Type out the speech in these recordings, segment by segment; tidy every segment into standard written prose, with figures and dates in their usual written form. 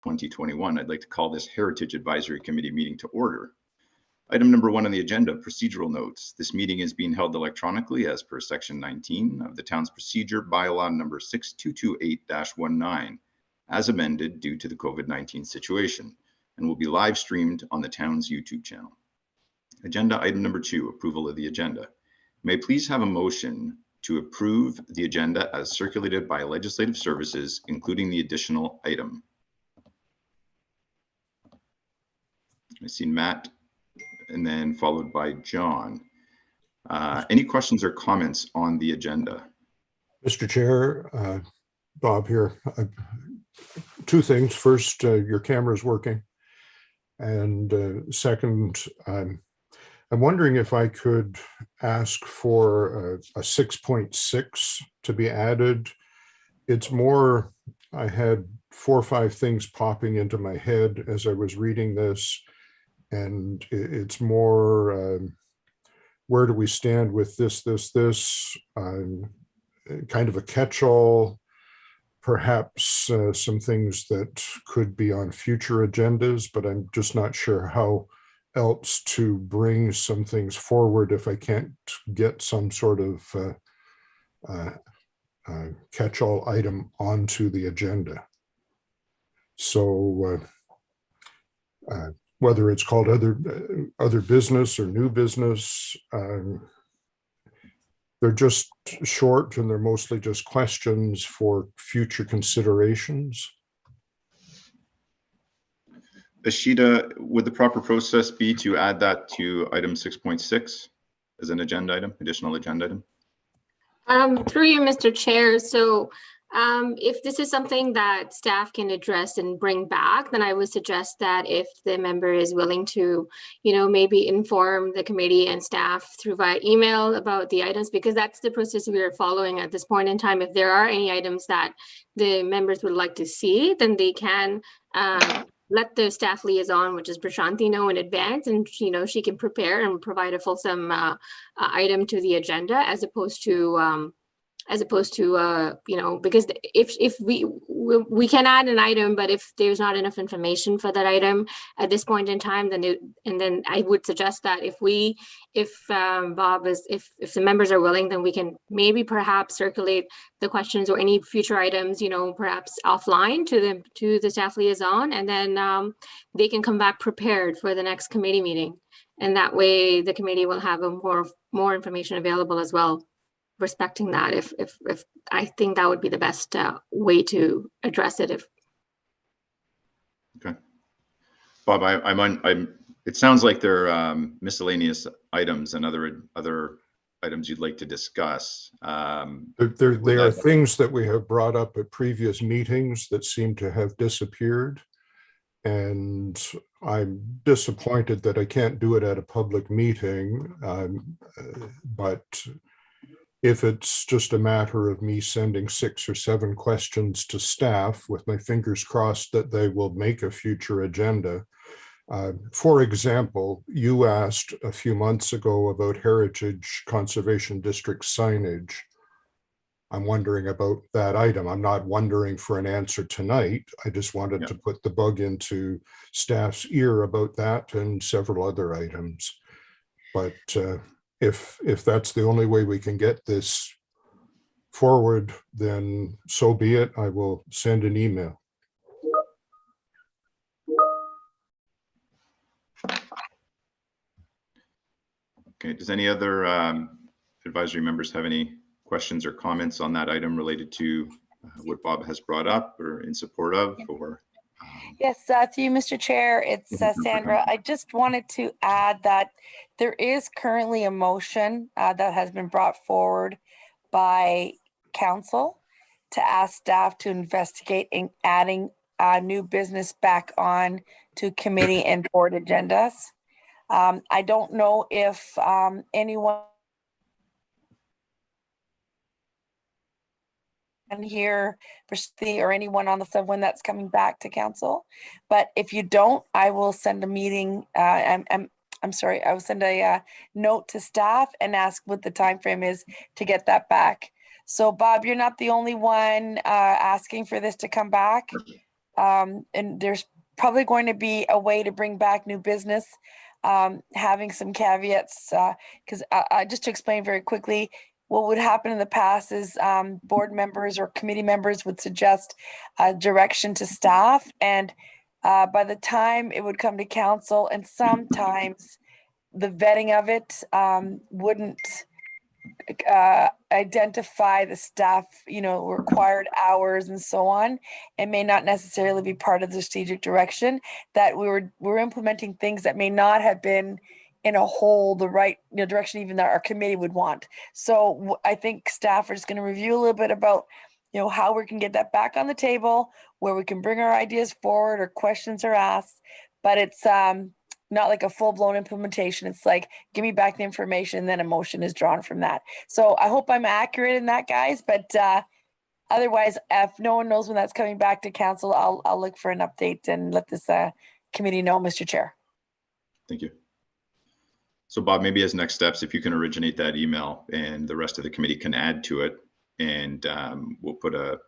2021. I'd like to call this Heritage Advisory Committee meeting to order. Item number 1 on the agenda, procedural notes. This meeting is being held electronically as per section 19 of the town's procedure bylaw number 6228-19, as amended due to the COVID-19 situation, and will be live streamed on the town's YouTube channel. Agenda item number 2, approval of the agenda. May I please have a motion to approve the agenda as circulated by Legislative Services, including the additional item? I see Matt, and then followed by John. Any questions or comments on the agenda? Mr. Chair, Bob here. Two things. First, your camera is working. And second, I'm wondering if I could ask for a 6.6 to be added. It's more, I had 4 or 5 things popping into my head as I was reading this. And it's more, where do we stand with this, kind of a catch-all, perhaps some things that could be on future agendas, but I'm just not sure how else to bring some things forward if I can't get some sort of catch-all item onto the agenda. So whether it's called other business or new business, they're just short and they're mostly just questions for future considerations. Ashita, would the proper process be to add that to item 6.6 as an agenda item, additional agenda item? Through you, Mr. Chair. So if this is something that staff can address and bring back, then I would suggest that if the member is willing to, maybe inform the committee and staff through via email about the items, because that's the process we are following at this point in time. If there are any items that the members would like to see, then they can let the staff liaison, which is Prashanthi, know in advance, and she can prepare and provide a fulsome item to the agenda, as opposed to because if we can add an item, but if there's not enough information for that item at this point in time, then I would suggest that if the members are willing, then we can maybe perhaps circulate the questions or any future items, perhaps offline to the staff liaison, and then they can come back prepared for the next committee meeting, and that way the committee will have more information available as well. Respecting that, if I think that would be the best way to address it. Okay, Bob, it sounds like there are miscellaneous items and other items you'd like to discuss. There are things that we have brought up at previous meetings that seem to have disappeared, and I'm disappointed that I can't do it at a public meeting, but if it's just a matter of me sending 6 or 7 questions to staff with my fingers crossed that they will make a future agenda. For example, you asked a few months ago about Heritage Conservation District signage. I'm wondering about that item. I'm not wondering for an answer tonight. I just wanted to put the bug into staff's ear about that and several other items. But if that's the only way we can get this forward, then so be it. I will send an email. Okay, does any other advisory members have any questions or comments on that item related to what Bob has brought up or in support of? Or Yes, to you, Mr. Chair, it's Sandra. I just wanted to add that there is currently a motion that has been brought forward by council to ask staff to investigate in adding new business back on to committee and board agendas. I don't know if anyone here or anyone on the sub when that's coming back to council, but if you don't, I will send a meeting. I'm sorry, I will send a note to staff and ask what the time frame is to get that back. So Bob, you're not the only one asking for this to come back. and there's probably going to be a way to bring back new business, having some caveats, because just to explain very quickly, what would happen in the past is board members or committee members would suggest direction to staff, and by the time it would come to council, and sometimes the vetting of it wouldn't identify the staff, required hours and so on, and may not necessarily be part of the strategic direction, that we're implementing things that may not have been in a whole the right direction even that our committee would want. So I think staff are just going to review a little bit about how we can get that back on the table, where we can bring our ideas forward or questions are asked, but it's not like a full-blown implementation. It's like, give me back the information, then a motion is drawn from that. So I hope I'm accurate in that, guys, but otherwise, if no one knows when that's coming back to council, I'll look for an update and let this committee know, Mr. Chair. Thank you. So Bob, maybe as next steps, if you can originate that email and the rest of the committee can add to it, and we'll put a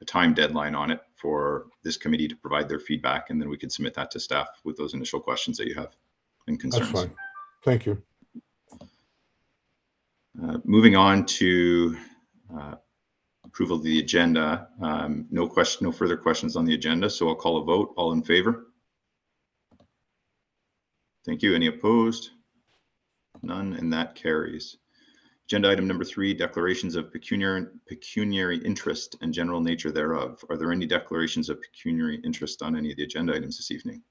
time deadline on it for this committee to provide their feedback, and then we can submit that to staff with those initial questions that you have and concerns. That's fine. Thank you. Moving on to approval of the agenda. No further questions on the agenda, so I'll call a vote. All in favor? Thank you. Any opposed? None, and that carries. Agenda item number 3, declarations of pecuniary interest and general nature thereof. Are there any declarations of pecuniary interest on any of the agenda items this evening?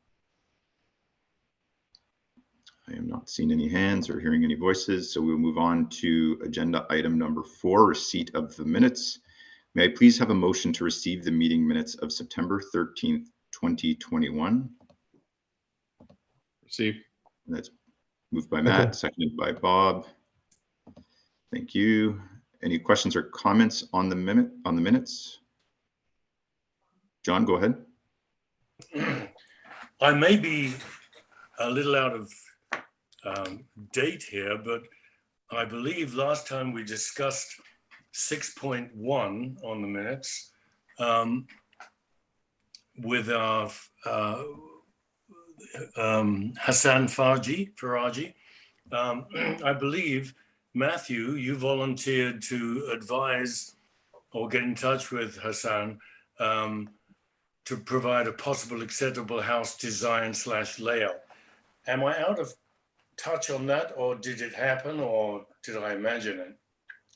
I am not seeing any hands or hearing any voices, so we'll move on to agenda item number 4, receipt of the minutes. May I please have a motion to receive the meeting minutes of September 13th, 2021? Receive. That's moved by Matt, seconded by Bob. Thank you. Any questions or comments on the minutes? John, go ahead. I may be a little out of date here, but I believe last time we discussed 6.1 on the minutes with our Hassan Faraji. I believe, Matthew, you volunteered to advise or get in touch with Hassan to provide a possible acceptable house design / layout. Am I out of touch on that, or did it happen, or did I imagine it?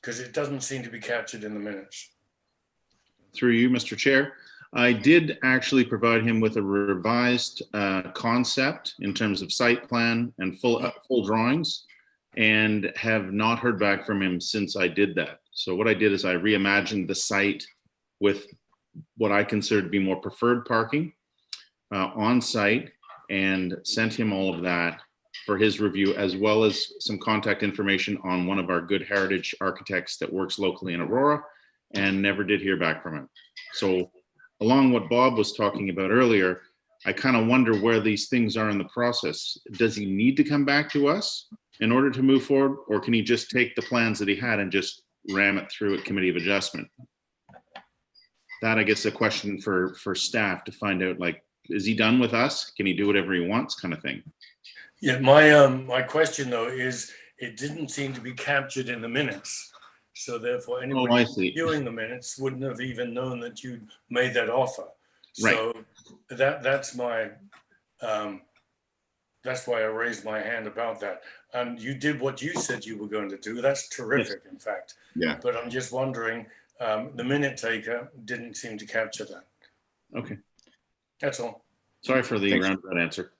Because it doesn't seem to be captured in the minutes. Through you, Mr. Chair, I did actually provide him with a revised concept in terms of site plan and full drawings, and have not heard back from him since I did that. So what I did is I reimagined the site with what I consider to be more preferred parking on site, and sent him all of that for his review, as well as some contact information on one of our good heritage architects that works locally in Aurora, and never did hear back from him. So along what Bob was talking about earlier, I kind of wonder where these things are in the process. Does he need to come back to us in order to move forward, or can he just take the plans that he had and just ram it through a committee of adjustment? That, I guess, a question for staff to find out, like, is he done with us? Can he do whatever he wants, kind of thing? Yeah, my question though is, it didn't seem to be captured in the minutes. So therefore anybody viewing the minutes wouldn't have even known that you made that offer. Right. So that's my, that's why I raised my hand about that. And you did what you said you were going to do. That's terrific, in fact. Yeah. But I'm just wondering, the minute taker didn't seem to capture that. Okay. That's all. Sorry for the roundabout answer.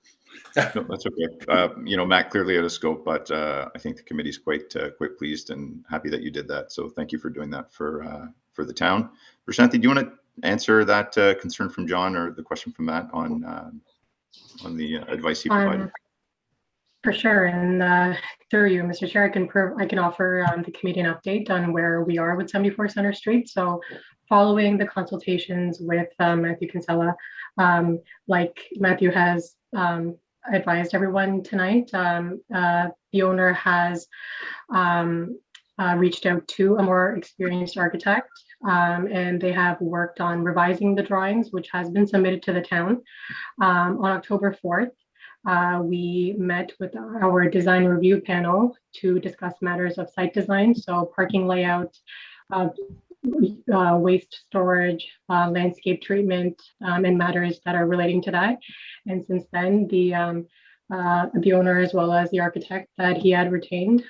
No, that's okay. Matt, clearly out of scope, but I think the committee's quite pleased and happy that you did that. So thank you for doing that for the town. Prashanthi, do you want to answer that concern from John or the question from Matt on the advice he provided? For sure, and through you, Mr. Chair, I can offer the committee an update on where we are with 74 Center Street. So, following the consultations with Matthew Kinsella, like Matthew has advised everyone tonight, the owner has reached out to a more experienced architect and they have worked on revising the drawings, which has been submitted to the town. On October 4th, we met with our design review panel to discuss matters of site design, so parking layout, waste storage, landscape treatment, and matters that are relating to that. And since then, the owner as well as the architect that he had retained,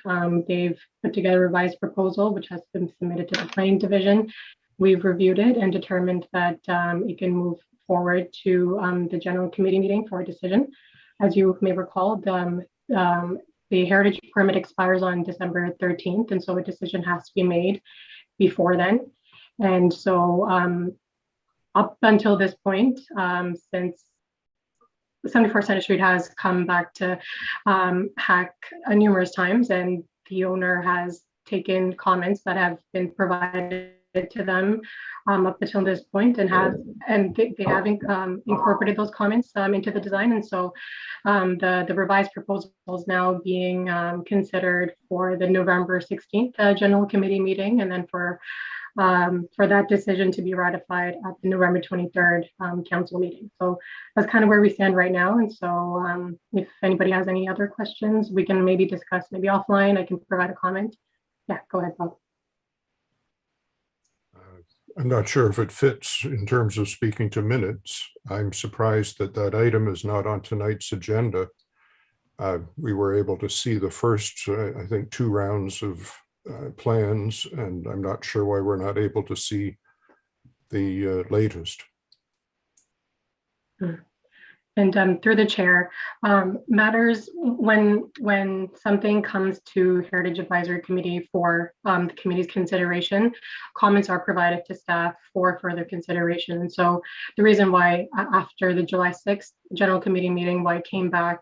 they've put together a revised proposal, which has been submitted to the planning division. We've reviewed it and determined that it can move forward to the general committee meeting for a decision. As you may recall, the heritage permit expires on December 13th, and so a decision has to be made before then. And so up until this point, since 74 Center Street has come back to HAC numerous times, and the owner has taken comments that have been provided to them up until this point, and they have incorporated those comments into the design. And so the revised proposal is now being considered for the November 16th general committee meeting, and then for that decision to be ratified at the November 23rd council meeting. So that's kind of where we stand right now. And so if anybody has any other questions, we can maybe discuss maybe offline. I can provide a comment. Yeah, go ahead, Bob. I'm not sure if it fits in terms of speaking to minutes. I'm surprised that that item is not on tonight's agenda. We were able to see the first, I think, 2 rounds of plans, and I'm not sure why we're not able to see the latest. And through the chair, matters when something comes to Heritage Advisory Committee for the committee's consideration, comments are provided to staff for further consideration. And so the reason why after the July 6th general committee meeting, why it came back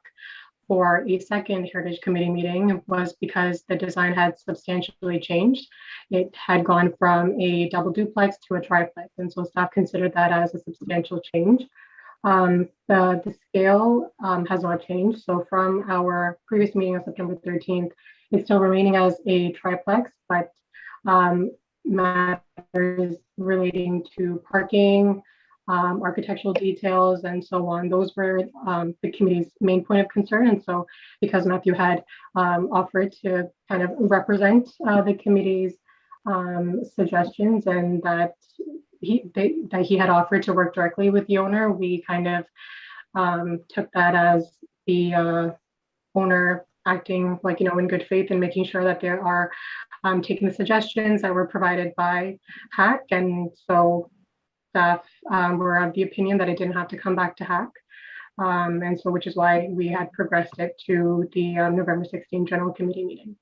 for a second Heritage Committee meeting was because the design had substantially changed. It had gone from a double duplex to a triplex, and so staff considered that as a substantial change. The scale has not changed. So from our previous meeting on September 13th, it's still remaining as a triplex, but matters relating to parking, architectural details, and so on, those were the committee's main point of concern. And so because Matthew had offered to kind of represent the committee's suggestions, and that he had offered to work directly with the owner, we kind of took that as the owner acting like, in good faith and making sure that they are taking the suggestions that were provided by HAC. And so staff were of the opinion that it didn't have to come back to HAC. And so which is why we had progressed it to the November 16 general committee meeting.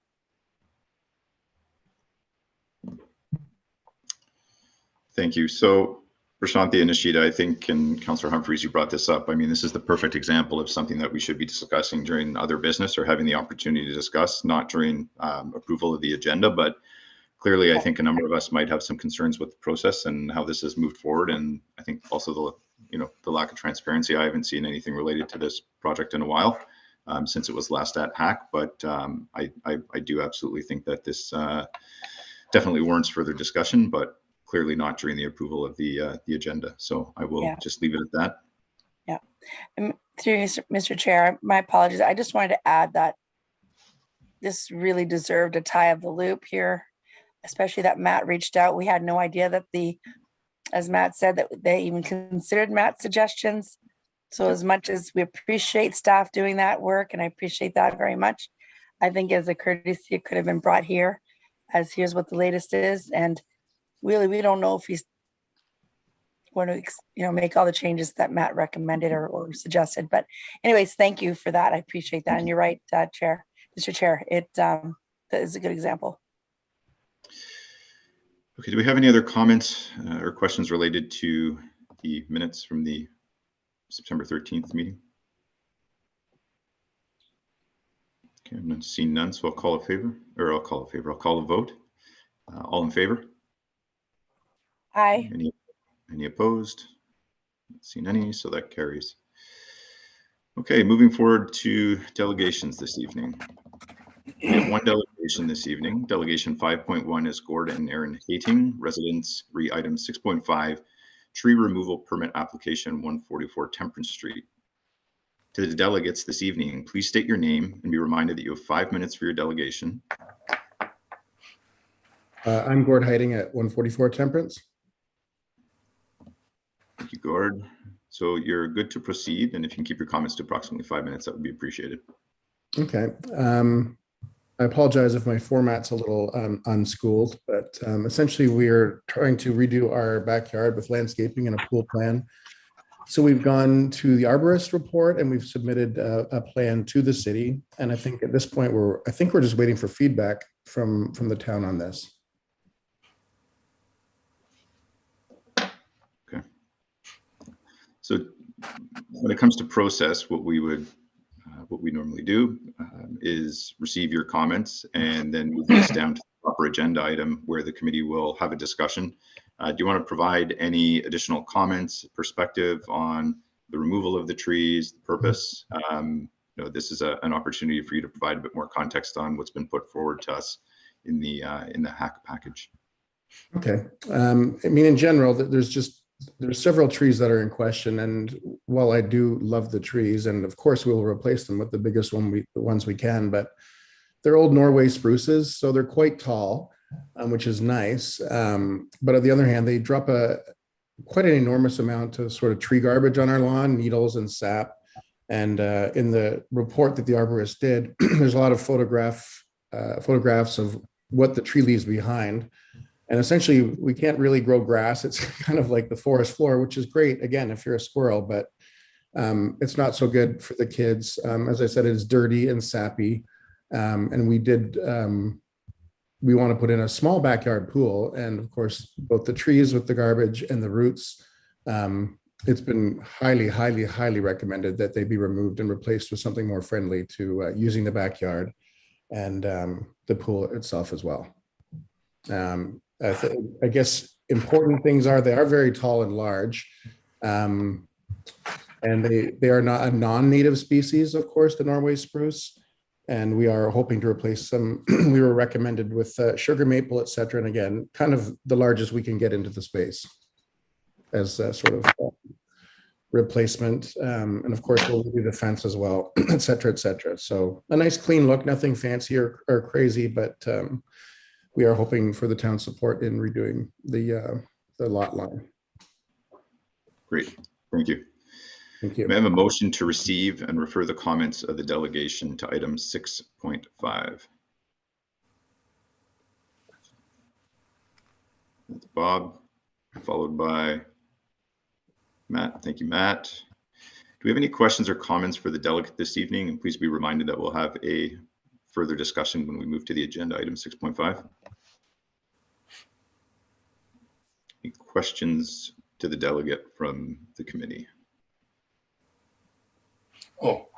Thank you. So Prashanthi Nishida, I think, and Councillor Humphreys, you brought this up. I mean, this is the perfect example of something that we should be discussing during other business, or having the opportunity to discuss, not during approval of the agenda. But clearly, I think a number of us might have some concerns with the process and how this has moved forward. And I think also the lack of transparency. I haven't seen anything related to this project in a while since it was last at HAC. But I do absolutely think that this definitely warrants further discussion, but clearly not during the approval of the agenda. So I will just leave it at that. Yeah. And through you, Mr. Chair, my apologies. I just wanted to add that this really deserved a tie of the loop here, especially that Matt reached out. We had no idea that as Matt said, that they even considered Matt's suggestions. So as much as we appreciate staff doing that work, and I appreciate that very much, I think as a courtesy, it could have been brought here as here's what the latest is. And really, we don't know if he's going to, make all the changes that Matt recommended or suggested. But anyways, thank you for that. I appreciate that. And you're right, Mr. Chair, it is a good example. Okay, do we have any other comments or questions related to the minutes from the September 13th meeting? Okay, I'm not seeing none, so I'll call a vote. All in favor? Aye. Any opposed? Not seen any, so that carries. Okay, moving forward to delegations this evening. We have one delegation delegation this evening. Delegation 5.1 is Gordon and Aaron Hating, residents, item 6.5, tree removal permit application 144 Temperance Street. To the delegates this evening, please state your name and be reminded that you have 5 minutes for your delegation. I'm Gord Hiding at 144 Temperance. Thank you, Gord. So you're good to proceed, and if you can keep your comments to approximately 5 minutes, that would be appreciated. Okay. I apologize if my format's a little unschooled, but essentially we're trying to redo our backyard with landscaping and a pool plan. So we've gone to the arborist report and we've submitted a plan to the city. And I think at this point, we're just waiting for feedback from the town on this. Okay. So when it comes to process, what we normally do is receive your comments and then move this down to the proper agenda item where the committee will have a discussion. Do you want to provide any additional comments, perspective on the removal of the trees, the purpose? This is an opportunity for you to provide a bit more context on what's been put forward to us in the hack package. Okay. I mean, in general, there's several trees that are in question, and while I do love the trees, and of course we'll replace them with the ones we can, but they're old Norway spruces, so they're quite tall. Which is nice. But on the other hand, they drop quite an enormous amount of sort of tree garbage on our lawn, needles and sap. And in the report that the arborist did, there's a lot of photographs of what the tree leaves behind. And essentially, we can't really grow grass. It's kind of like the forest floor, which is great, again, if you're a squirrel, but it's not so good for the kids. As I said, it's dirty and sappy. And we want to put in a small backyard pool. And of course, both the trees with the garbage and the roots, it's been highly, highly, highly recommended that they be removed and replaced with something more friendly to using the backyard and the pool itself as well. I guess important things are they are very tall and large. And they are not a non-native species, of course, the Norway spruce. And we are hoping to replace some. We were recommended with sugar maple, et cetera. And again, kind of the largest we can get into the space as a sort of replacement. And of course, we'll do the fence as well, et cetera, et cetera. So a nice clean look, nothing fancy or crazy, but we are hoping for the town's support in redoing the lot line. Great, thank you. Thank you. May I have a motion to receive and refer the comments of the delegation to item 6.5? That's Bob, followed by Matt. Thank you, Matt. Do we have any questions or comments for the delegate this evening? And please be reminded that we'll have a further discussion when we move to the agenda, item 6.5. Any questions to the delegate from the committee? Oh,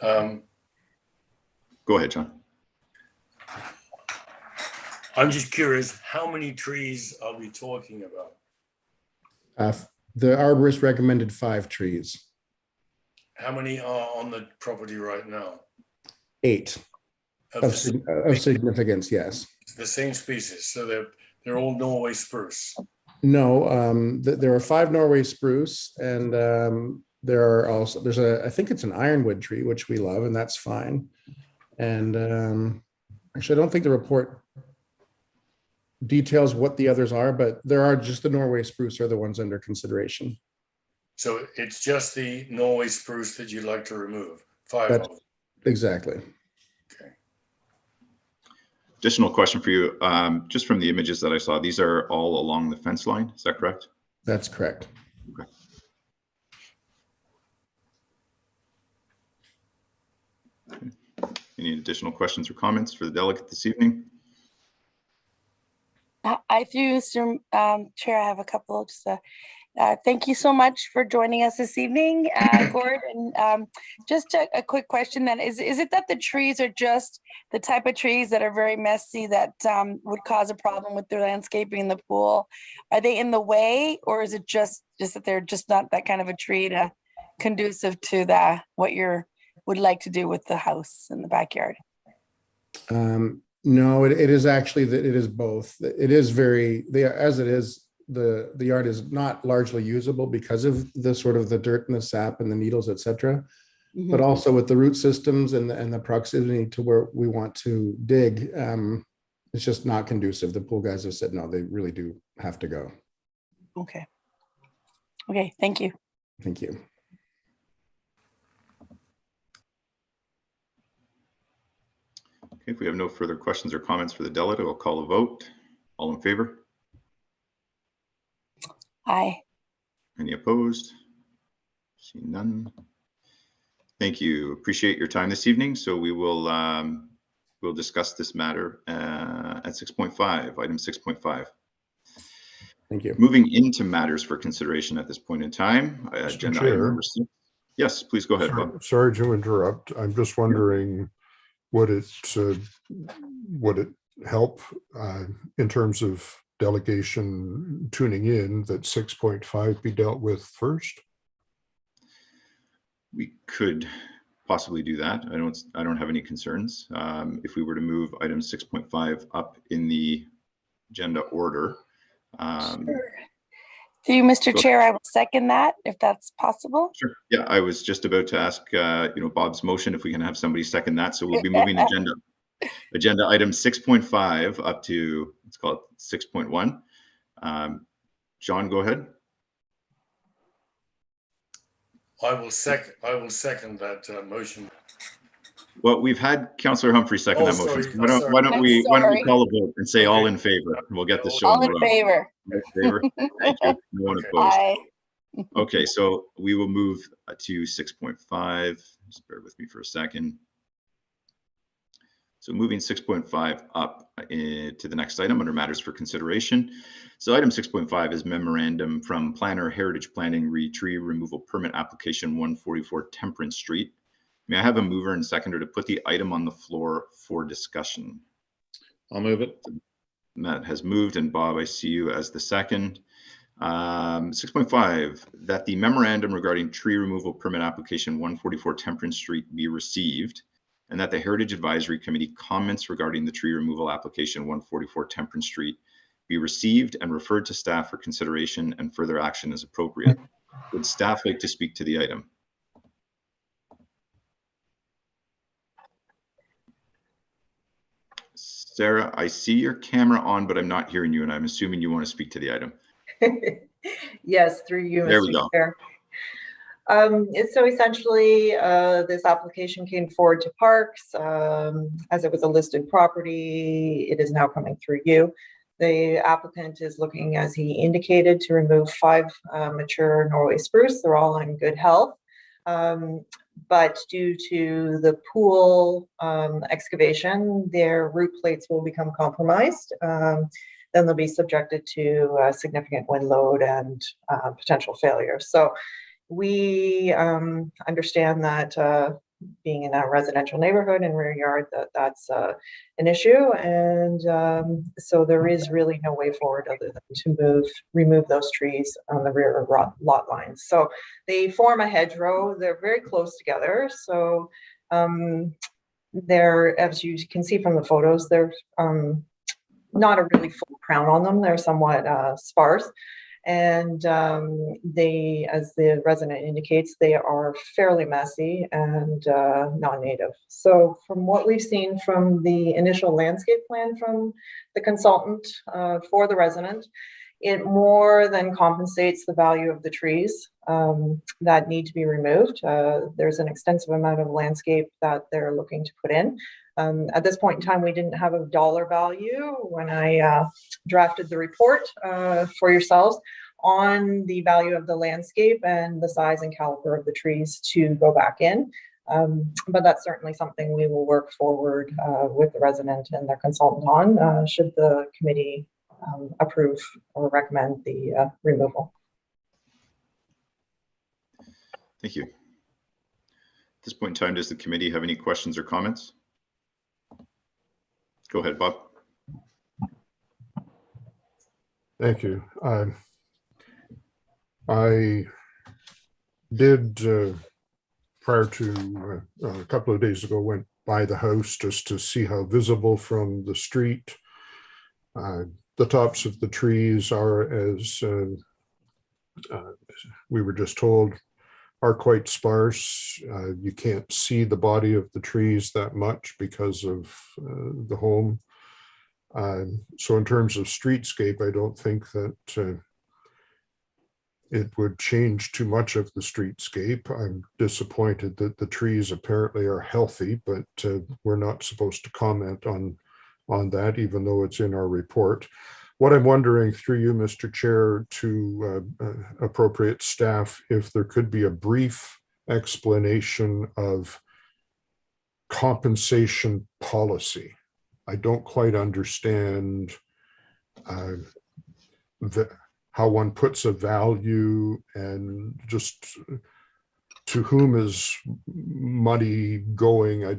Go ahead, John. I'm just curious, how many trees are we talking about? The arborist recommended 5 trees. How many are on the property right now? 8 of significance, yes. The same species, so they're all Norway spruce. No, there are 5 Norway spruce, and there are also, I think it's an ironwood tree, which we love, and that's fine. And actually, I don't think the report details what the others are, but there are just the Norway spruce are the ones under consideration. So it's just the Norway spruce that you'd like to remove, 5 of them. Exactly. Okay. Additional question for you, just from the images that I saw, these are all along the fence line, is that correct? That's correct. Okay. Any additional questions or comments for the delegate this evening? I through Mr. Chair, I have a couple. Just thank you so much for joining us this evening, Gord. And just a quick question then, is it that the trees are just the type of trees that are very messy that would cause a problem with their landscaping in the pool? Are they in the way, or is it just that they're just not that kind of a tree conducive to what you would like to do with the house in the backyard? No, it is actually that it is both. It is very, as it is, the yard is not largely usable because of the sort of the dirt and the sap and the needles, etc. But also with the root systems and the proximity to where we want to dig, it's just not conducive. The pool guys have said, no, they really do have to go. Okay. Okay, thank you. Thank you. Okay, if we have no further questions or comments for the delegate, I'll call a vote. All in favor? Aye. Any opposed? See none. Thank you. Appreciate your time this evening. So we will we'll discuss this matter at 6.5, item 6.5. Thank you. Moving into matters for consideration at this point in time. Agenda item number 6. Yes, please go ahead, Bob. Sorry to interrupt. I'm just wondering, would it help in terms of delegation tuning in that 6.5 be dealt with first? We could possibly do that. I don't have any concerns. If we were to move item 6.5 up in the agenda order. Sure. Through you, Mr. Chair, I will second that if that's possible. Sure. Yeah, I was just about to ask, Bob's motion if we can have somebody second that. So we'll be moving agenda item 6.5 up to, let's call it 6.1. John, go ahead. I will second that motion. Well, we've had Councillor Humphrey second that motion. Sorry, Why don't we call a vote and say all in favor? We'll get this show All on the in road. favor. All in favor? Thank you. No one opposed. Aye. Okay, so we will move to 6.5. Just bear with me for a second. So moving 6.5 up to the next item under matters for consideration. So item 6.5 is memorandum from Planner Heritage Planning Tree Removal Permit Application 144 Temperance Street. May I have a mover and seconder to put the item on the floor for discussion? I'll move it. Matt has moved, and Bob, I see you as the second. 6.5, that the memorandum regarding tree removal permit application 144 Temperance Street be received, and that the Heritage Advisory Committee comments regarding the tree removal application 144 Temperance Street be received and referred to staff for consideration and further action as appropriate. Would staff like to speak to the item? Sarah, I see your camera on, but I'm not hearing you, and I'm assuming you want to speak to the item. Yes, through you, There we Mr. go. Chair. So essentially, this application came forward to Parks. As it was a listed property, it is now coming through you. The applicant is looking, as he indicated, to remove 5 mature Norway spruce. They're all in good health. But due to the pool excavation, their root plates will become compromised. Then they'll be subjected to significant wind load and potential failure. So we understand that being in a residential neighborhood and rear yard, that's an issue. And so there is really no way forward other than to remove those trees on the rear lot lines. So they form a hedgerow. They're very close together. So they're, as you can see from the photos, they're not a really full crown on them. They're somewhat sparse. And they, as the resident indicates, they are fairly messy and non-native. So from what we've seen from the initial landscape plan from the consultant for the resident, it more than compensates the value of the trees that need to be removed. There's an extensive amount of landscape that they're looking to put in. At this point in time, we didn't have a dollar value when I drafted the report for yourselves on the value of the landscape and the size and caliber of the trees to go back in. But that's certainly something we will work forward with the resident and their consultant on should the committee approve or recommend the removal. Thank you. At this point in time, does the committee have any questions or comments? Go ahead, Bob. Thank you. I did, prior to a couple of days ago, went by the house just to see how visible from the street. The tops of the trees are, as we were just told, are quite sparse. You can't see the body of the trees that much because of the home. So in terms of streetscape, I don't think that it would change too much of the streetscape. I'm disappointed that the trees apparently are healthy, but we're not supposed to comment on that, even though it's in our report. What I'm wondering through you, Mr. Chair, to appropriate staff, if there could be a brief explanation of compensation policy. I don't quite understand how one puts a value, and just to whom is money going. I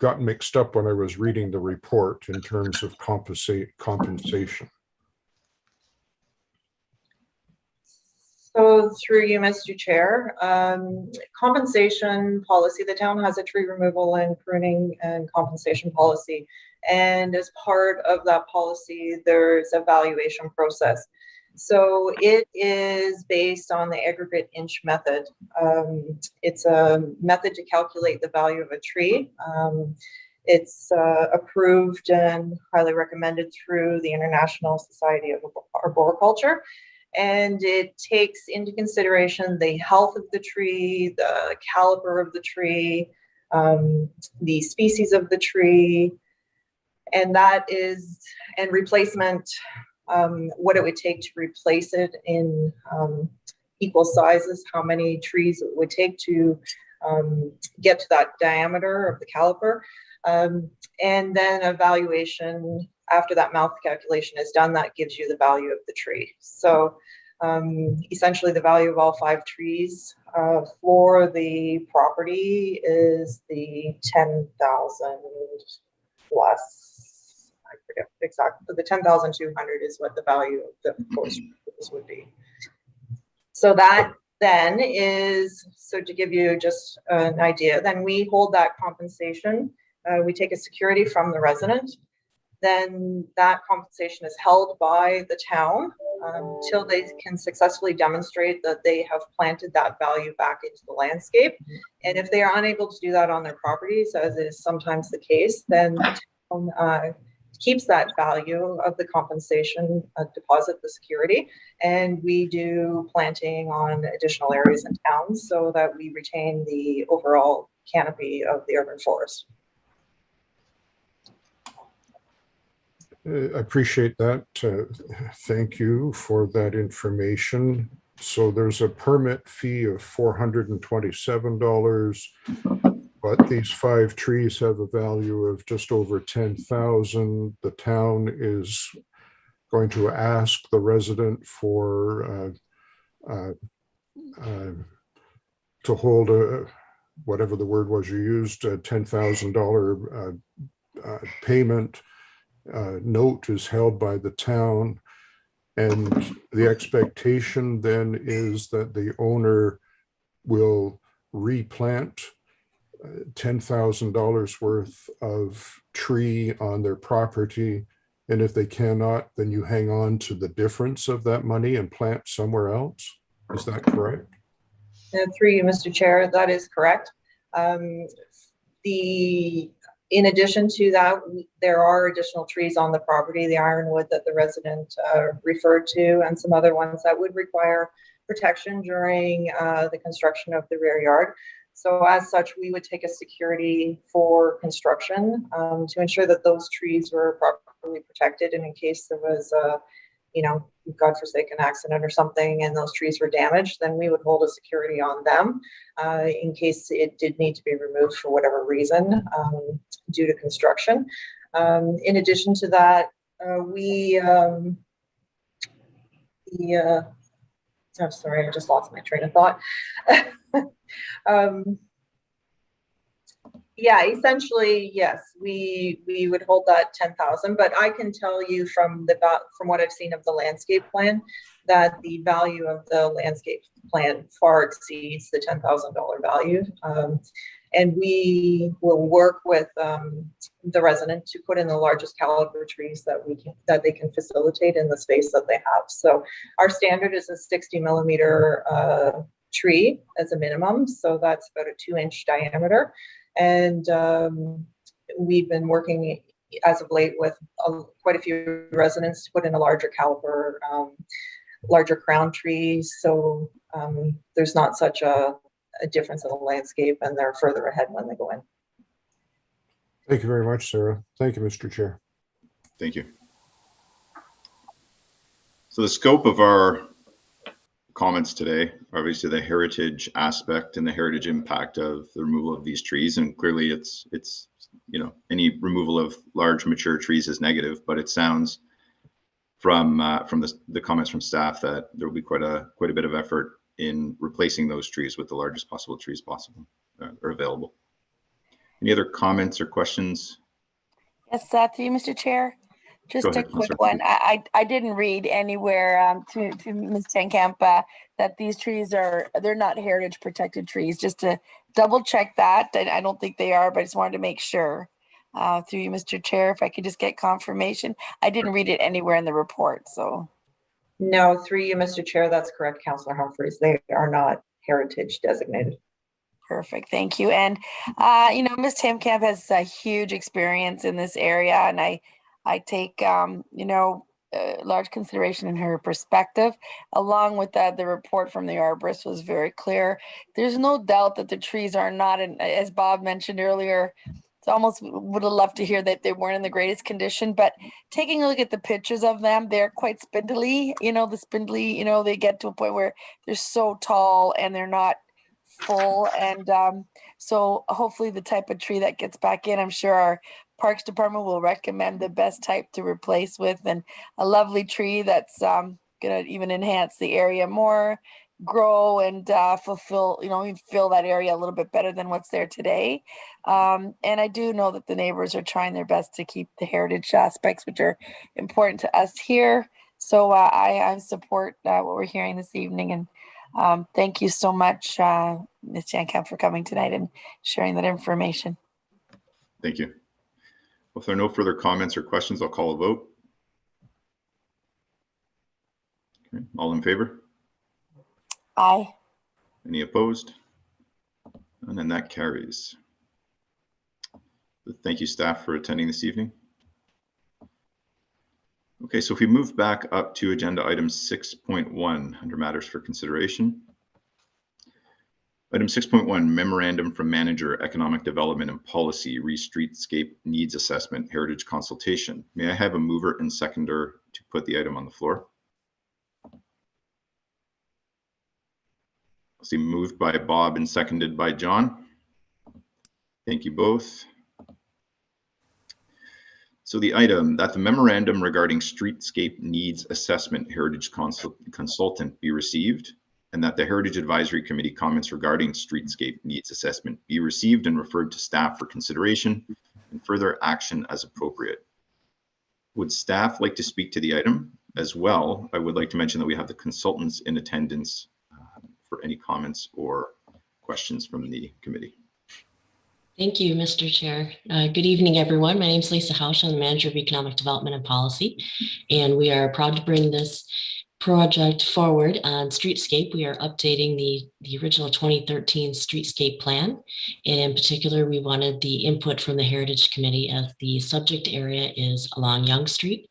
got mixed up when I was reading the report in terms of compensation. So through you, Mr. Chair, compensation policy, the town has a tree removal and pruning and compensation policy. And as part of that policy, there's a valuation process. So it is based on the aggregate inch method. It's a method to calculate the value of a tree. It's approved and highly recommended through the International Society of Arboriculture. And it takes into consideration the health of the tree, the caliber of the tree, the species of the tree, and replacement, what it would take to replace it in equal sizes, how many trees it would take to get to that diameter of the caliper. And then a valuation after that mouth calculation is done, that gives you the value of the tree. So essentially the value of all 5 trees for the property is the 10,000 plus, I forget exactly, but the 10,200 is what the value of the proposed trees would be. So that then is, so to give you just an idea, then we hold that compensation. We take a security from the resident. Then that compensation is held by the town until they can successfully demonstrate that they have planted that value back into the landscape. And if they are unable to do that on their properties, as is sometimes the case, then the town keeps that value of the compensation, deposit the security, and we do planting on additional areas in town so that we retain the overall canopy of the urban forest. I appreciate that. Thank you for that information. So there's a permit fee of $427, but these 5 trees have a value of just over 10,000. The town is going to ask the resident for to hold a, whatever the word was you used, a $10,000 payment. Note is held by the town, and the expectation then is that the owner will replant $10,000 worth of tree on their property, and if they cannot, then you hang on to the difference of that money and plant somewhere else. Is that correct? Through you, Mr. Chair, that is correct. In addition to that, there are additional trees on the property, the ironwood that the resident referred to, and some other ones that would require protection during the construction of the rear yard. So as such, we would take a security for construction to ensure that those trees were properly protected. And in case there was a, God forsake, an accident or something and those trees were damaged, then we would hold a security on them in case it did need to be removed for whatever reason due to construction. In addition to that, I'm sorry, I just lost my train of thought. Yeah, essentially, yes, we would hold that 10,000, but I can tell you from what I've seen of the landscape plan, that the value of the landscape plan far exceeds the $10,000 value. And we will work with the resident to put in the largest caliber trees that they can facilitate in the space that they have. So our standard is a 60 millimeter tree as a minimum. So that's about a 2-inch diameter. And we've been working as of late with quite a few residents to put in a larger caliber, larger crown trees. So there's not such a difference in the landscape, and they're further ahead when they go in. Thank you very much, Sarah. Thank you, Mr. Chair. Thank you. So the scope of our comments today, obviously the heritage aspect and the heritage impact of the removal of these trees, and clearly it's any removal of large mature trees is negative, but it sounds from the comments from staff that there will be quite a bit of effort in replacing those trees with the largest possible trees possible or available. Any other comments or questions? Yes, through you, Mr. Chair. Just Go ahead, a quick Conserve. one. I didn't read anywhere to Ms. Tenkamp that these trees they're not heritage protected trees. Just to double check that. I don't think they are, but I just wanted to make sure. Through you, Mr. Chair, if I could just get confirmation. I didn't read it anywhere in the report, so. No, through you, Mr. Chair, that's correct, Councillor Humphreys. They are not heritage designated. Perfect, thank you. And Ms. Tenkamp has a huge experience in this area, and I take large consideration in her perspective. Along with that, the report from the arborist was very clear. There's no doubt that the trees are not, as Bob mentioned earlier, it's almost would have loved to hear that they weren't in the greatest condition, but taking a look at the pictures of them, they're quite spindly. They get to a point where they're so tall and they're not full. And so hopefully the type of tree that gets back in, I'm sure our Parks Department will recommend the best type to replace with, and a lovely tree that's going to even enhance the area more, grow and fulfill, fill that area a little bit better than what's there today. And I do know that the neighbors are trying their best to keep the heritage aspects, which are important to us here. So I support what we're hearing this evening. And thank you so much, Ms. Tenkamp, for coming tonight and sharing that information. Thank you. Well, if there are no further comments or questions, I'll call a vote. Okay. All in favor? Aye. Any opposed? And then that carries. Thank you, staff, for attending this evening. Okay, so if we move back up to agenda item 6.1 under matters for consideration. Item 6.1, memorandum from manager, economic development and policy, Streetscape needs assessment, heritage consultation. May I have a mover and seconder to put the item on the floor? I'll see moved by Bob and seconded by John. Thank you both. So the item that the memorandum regarding Streetscape needs assessment heritage consultant be received, and that the Heritage Advisory Committee comments regarding Streetscape needs assessment be received and referred to staff for consideration and further action as appropriate. Would staff like to speak to the item? As well, I would like to mention that we have the consultants in attendance for any comments or questions from the committee. Thank you, Mr. Chair. Good evening, everyone. My name is Lisa Hausch. I'm the Manager of Economic Development and Policy, and we are proud to bring this project forward on Streetscape. We are updating the original 2013 Streetscape Plan, and in particular, we wanted the input from the Heritage Committee as the subject area is along Yonge Street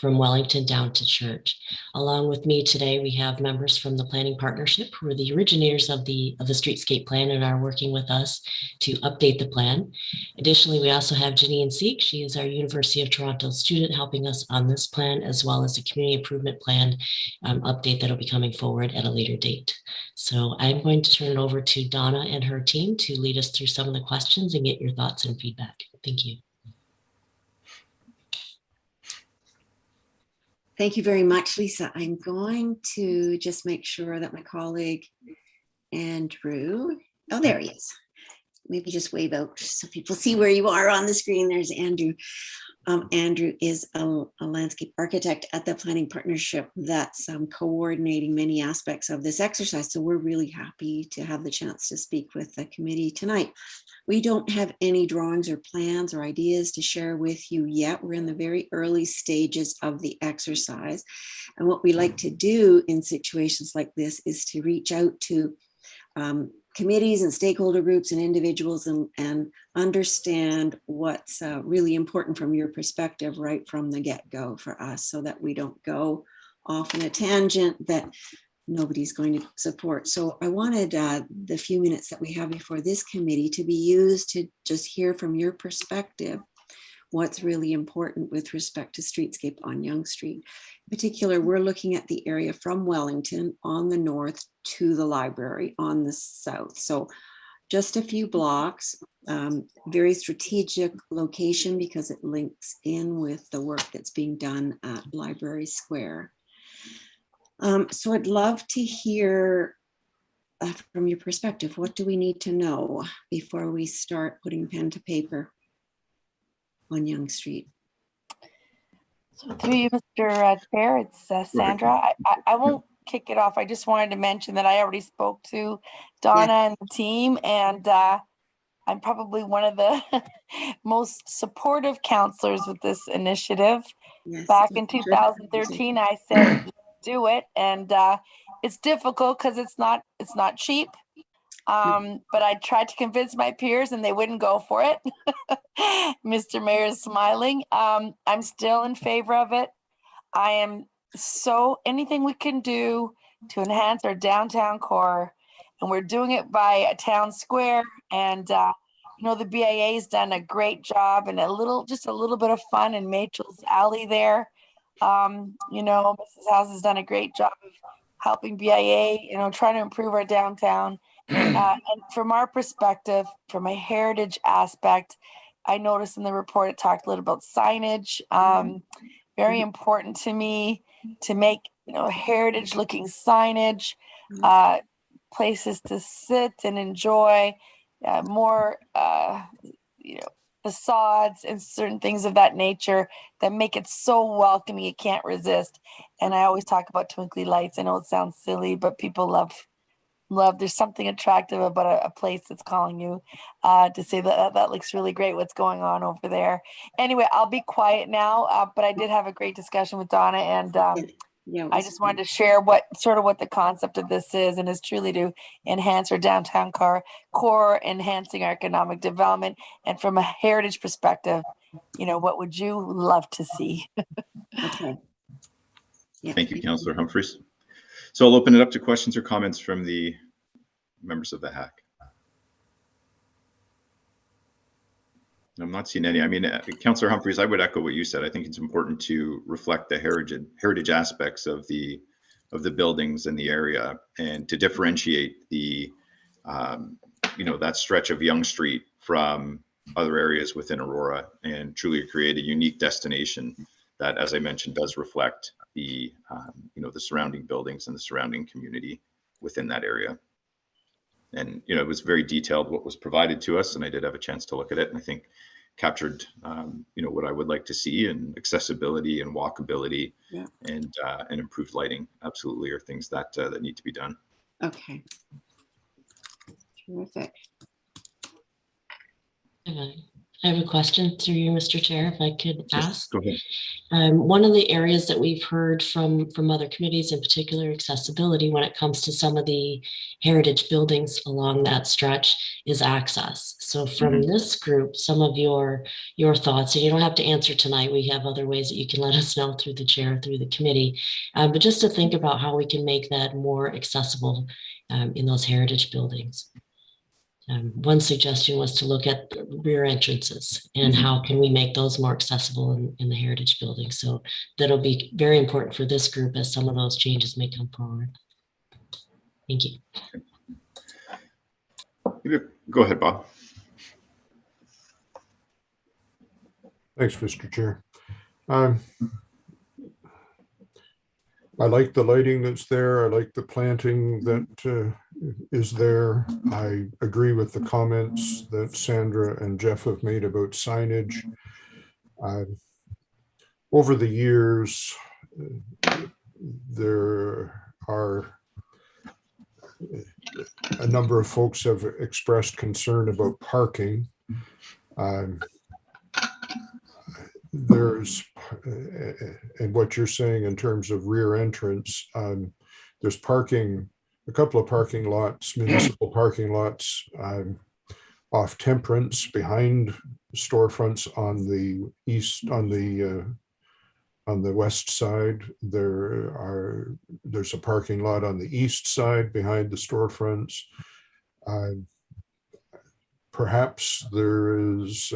from Wellington down to Church. Along with me today, we have members from the Planning Partnership who are the originators of the Streetscape Plan and are working with us to update the plan. Additionally, we also have Janine Seek. She is our University of Toronto student helping us on this plan, as well as the community improvement plan update that will be coming forward at a later date. So I'm going to turn it over to Donna and her team to lead us through some of the questions and get your thoughts and feedback. Thank you. Thank you very much, Lisa. I'm going to just make sure that my colleague Andrew, oh, there he is. maybe just wave out so people see where you are on the screen. There's Andrew. Andrew is a landscape architect at the planning partnership that's coordinating many aspects of this exercise. So we're really happy to have the chance to speak with the committee tonight. We don't have any drawings or plans or ideas to share with you yet. We're in the very early stages of the exercise. And what we like to do in situations like this is to reach out to committees and stakeholder groups and individuals and understand what's really important from your perspective right from the get-go for us, so that we don't go off on a tangent that nobody's going to support. So I wanted the few minutes that we have before this committee to be used to just hear from your perspective what's really important with respect to streetscape on Yonge Street. In particular, we're looking at the area from Wellington on the north to the library on the south. So just a few blocks, very strategic location because it links in with the work that's being done at Library Square. So I'd love to hear from your perspective, what do we need to know before we start putting pen to paper on Yonge Street? So through you, Mr. Chair, it's Sandra. I won't kick it off. I just wanted to mention that I already spoke to Donna and the team, and I'm probably one of the most supportive counselors with this initiative. Yes, Back in 2013, I said, do it. And it's difficult because it's not cheap. But I tried to convince my peers and they wouldn't go for it. Mr. Mayor is smiling. I'm still in favor of it. I am anything we can do to enhance our downtown core, and we're doing it by a town square. And the BIA has done a great job, and just a little bit of fun in Machel's Alley there. Mrs. House has done a great job of helping BIA, trying to improve our downtown. And from our perspective, from a heritage aspect, I noticed in the report it talked a little about signage. Very important to me to make heritage looking signage, places to sit and enjoy, more facades and certain things of that nature that make it so welcoming you can't resist. And I always talk about twinkly lights. I know it sounds silly, but people love. There's something attractive about a place that's calling you to say that looks really great. What's going on over there? Anyway, I'll be quiet now, but I did have a great discussion with Donna, and I just wanted to share what the concept of this is, and is truly to enhance our downtown core, enhancing our economic development, and from a heritage perspective, what would you love to see? Okay. Yeah. Thank you, Councillor Humphreys. So I'll open it up to questions or comments from the members of the HAC. I'm not seeing any. I mean, Councillor Humphreys, I would echo what you said. I think it's important to reflect the heritage aspects of the buildings in the area, and to differentiate the that stretch of Yonge Street from other areas within Aurora, and truly create a unique destination that, as I mentioned, does reflect the the surrounding buildings and the surrounding community within that area. And it was very detailed what was provided to us, and I did have a chance to look at it, and I think captured what I would like to see, and accessibility and walkability, and improved lighting absolutely are things that need to be done. Okay. Terrific. I have a question through you, Mr. Chair, if I could ask. Go ahead. One of the areas that we've heard from other committees, in particular accessibility, when it comes to some of the heritage buildings along that stretch, is access. So from this group, some of your thoughts, and you don't have to answer tonight, we have other ways that you can let us know through the chair, through the committee, but just to think about how we can make that more accessible in those heritage buildings. One suggestion was to look at the rear entrances and how can we make those more accessible in the heritage building. So that'll be very important for this group as some of those changes may come forward. Thank you. Go ahead, Bob. Thanks, Mr. Chair. I like the lighting that's there. I like the planting that is there. I agree with the comments that Sandra and Jeff have made about signage. Over the years, there are a number of folks have expressed concern about parking. There's, and what you're saying in terms of rear entrance, there's parking, a couple of parking lots, municipal parking lots off Temperance behind storefronts on the east, on the west side. There's a parking lot on the east side behind the storefronts. Perhaps there is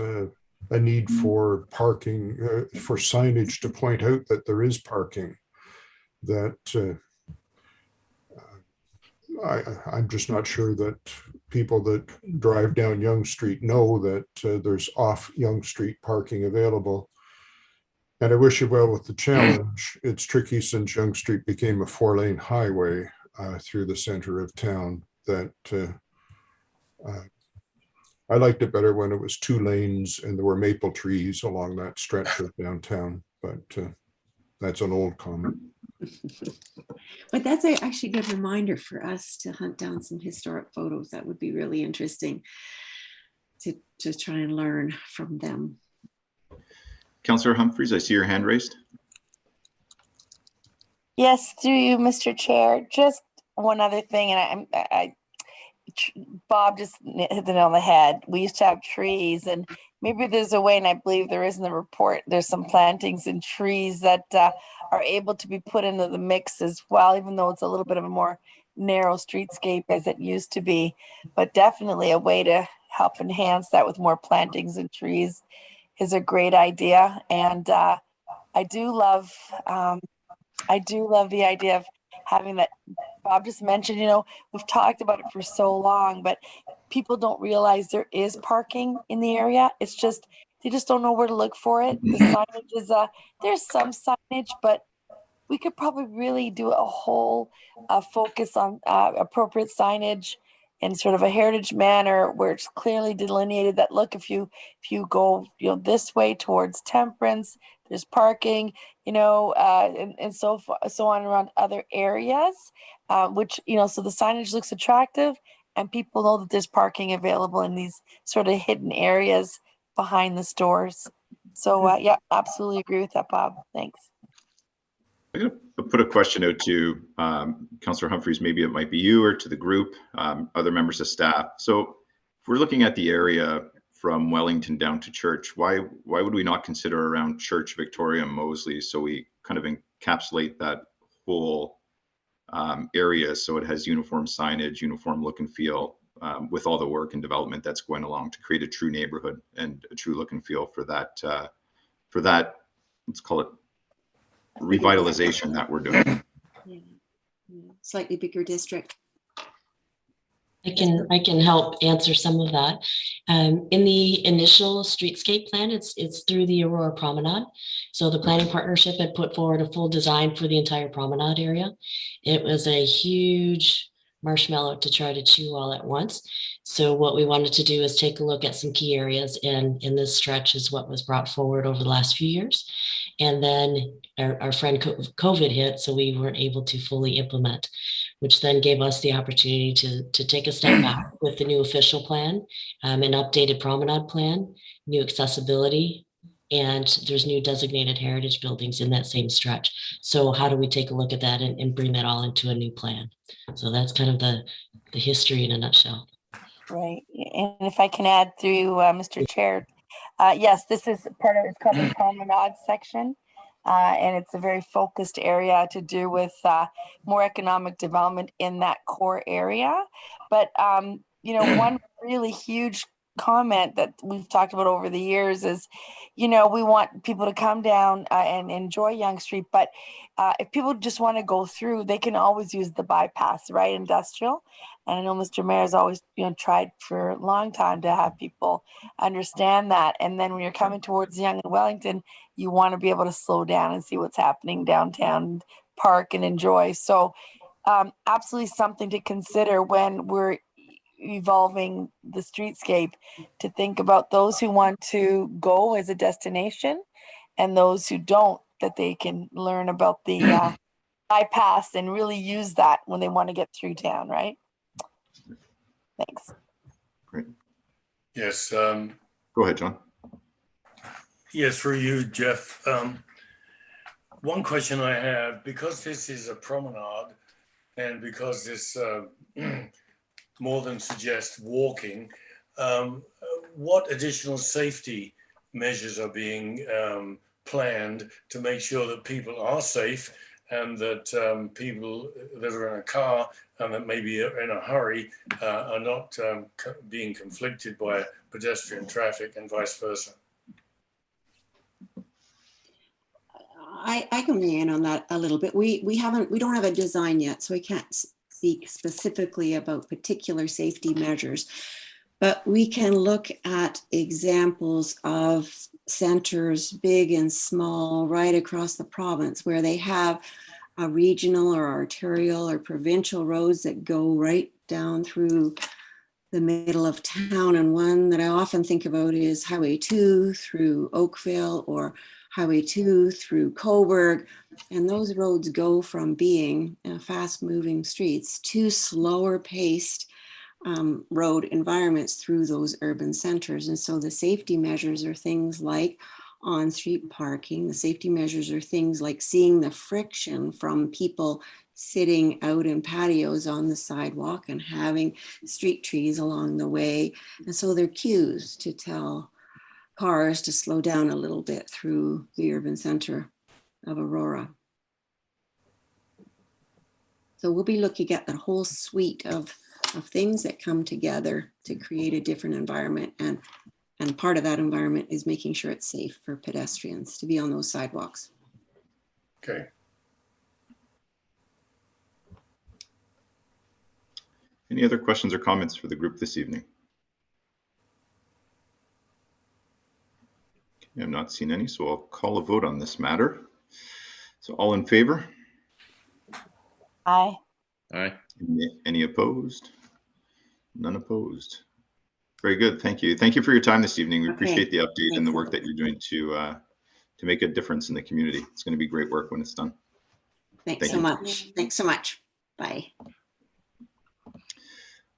a need for parking, for signage to point out that there is parking. That I'm just not sure that people that drive down Yonge Street know that there's off Yonge Street parking available. And I wish you well with the challenge. It's tricky since Yonge Street became a 4-lane highway through the center of town. That I liked it better when it was 2 lanes and there were maple trees along that stretch of downtown, but that's an old comment. But that's actually a good reminder for us to hunt down some historic photos. That would be really interesting to try and learn from them. Councillor Humphreys, I see your hand raised. Yes, through you, Mr. Chair. Just one other thing, and Bob just hit the nail on the head. We used to have trees, and maybe there's a way, and I believe there is in the report, there's some plantings and trees that are able to be put into the mix as well, even though it's a little bit of a more narrow streetscape as it used to be. But definitely a way to help enhance that with more plantings and trees is a great idea. And I do love the idea of having that. Bob just mentioned, we've talked about it for so long, but people don't realize there is parking in the area. It's just, they just don't know where to look for it. The signage is, there's some signage, but we could probably really do a whole focus on appropriate signage in sort of a heritage manner where it's clearly delineated that, look, if you go, this way towards Temperance, there's parking, and so on around other areas, which, so the signage looks attractive and people know that there's parking available in these sort of hidden areas behind the stores. So yeah, absolutely agree with that, Bob. Thanks. I'm going to put a question out to Councillor Humphreys. Maybe it might be you or to the group, other members of staff. So if we're looking at the area from Wellington down to Church, why would we not consider around Church, Victoria, and Moseley, so we kind of encapsulate that whole area so it has uniform signage, uniform look and feel, with all the work and development that's going along to create a true neighborhood and a true look and feel for that, let's call it revitalization that we're doing. Yeah. Slightly bigger district. I can help answer some of that. In the initial streetscape plan, it's through the Aurora Promenade. So the planning partnership had put forward a full design for the entire promenade area. It was a huge marshmallow to try to chew all at once. So what we wanted to do is take a look at some key areas, and in this stretch is what was brought forward over the last few years. And then our friend COVID hit, so we weren't able to fully implement, which then gave us the opportunity to take a step back with the new official plan, an updated promenade plan, new accessibility, and there's new designated heritage buildings in that same stretch. So how do we take a look at that and bring that all into a new plan? So that's kind of the history in a nutshell. Right. And if I can add through Mr. Chair, yes, this is part of, it's called the promenade section. And it's a very focused area to do with more economic development in that core area. But, one really huge comment that we've talked about over the years is, we want people to come down and enjoy Yonge Street. But if people just want to go through, they can always use the bypass, right? Industrial. And I know Mr. Mayor has always, tried for a long time to have people understand that. And then when you're coming towards Yonge and Wellington, you want to be able to slow down and see what's happening downtown, park and enjoy. So absolutely something to consider when we're evolving the streetscape, to think about those who want to go as a destination and those who don't, that they can learn about the bypass and really use that when they want to get through town, right? Thanks. Great. Yes. Go ahead, John. Yes, for you, Jeff. One question I have, because this is a promenade and because this more than suggests walking, what additional safety measures are being planned to make sure that people are safe and that people that are in a car and that maybe are in a hurry are not being conflicted by pedestrian traffic and vice versa? I can weigh in on that a little bit. We don't have a design yet, so we can't speak specifically about particular safety measures, but we can look at examples of centers, big and small, right across the province, where they have a regional or arterial or provincial roads that go right down through the middle of town. And one that I often think about is Highway 2 through Oakville, or Highway 2 through Coburg. And those roads go from being fast moving streets to slower paced road environments through those urban centers. And so the safety measures are things like on-street parking. The safety measures are things like seeing the friction from people sitting out in patios on the sidewalk and having street trees along the way. And so they're cues to tell cars to slow down a little bit through the urban center of Aurora. So we'll be looking at that whole suite of things that come together to create a different environment. And part of that environment is making sure it's safe for pedestrians to be on those sidewalks. Okay. Any other questions or comments for the group this evening? Okay, I've not seen any, so I'll call a vote on this matter. So all in favor? Aye. Aye. Any opposed? None opposed. Very good. Thank you. Thank you for your time this evening. We appreciate the update and the work that you're doing to make a difference in the community. It's going to be great work when it's done. Thanks so much. Thanks so much. Bye.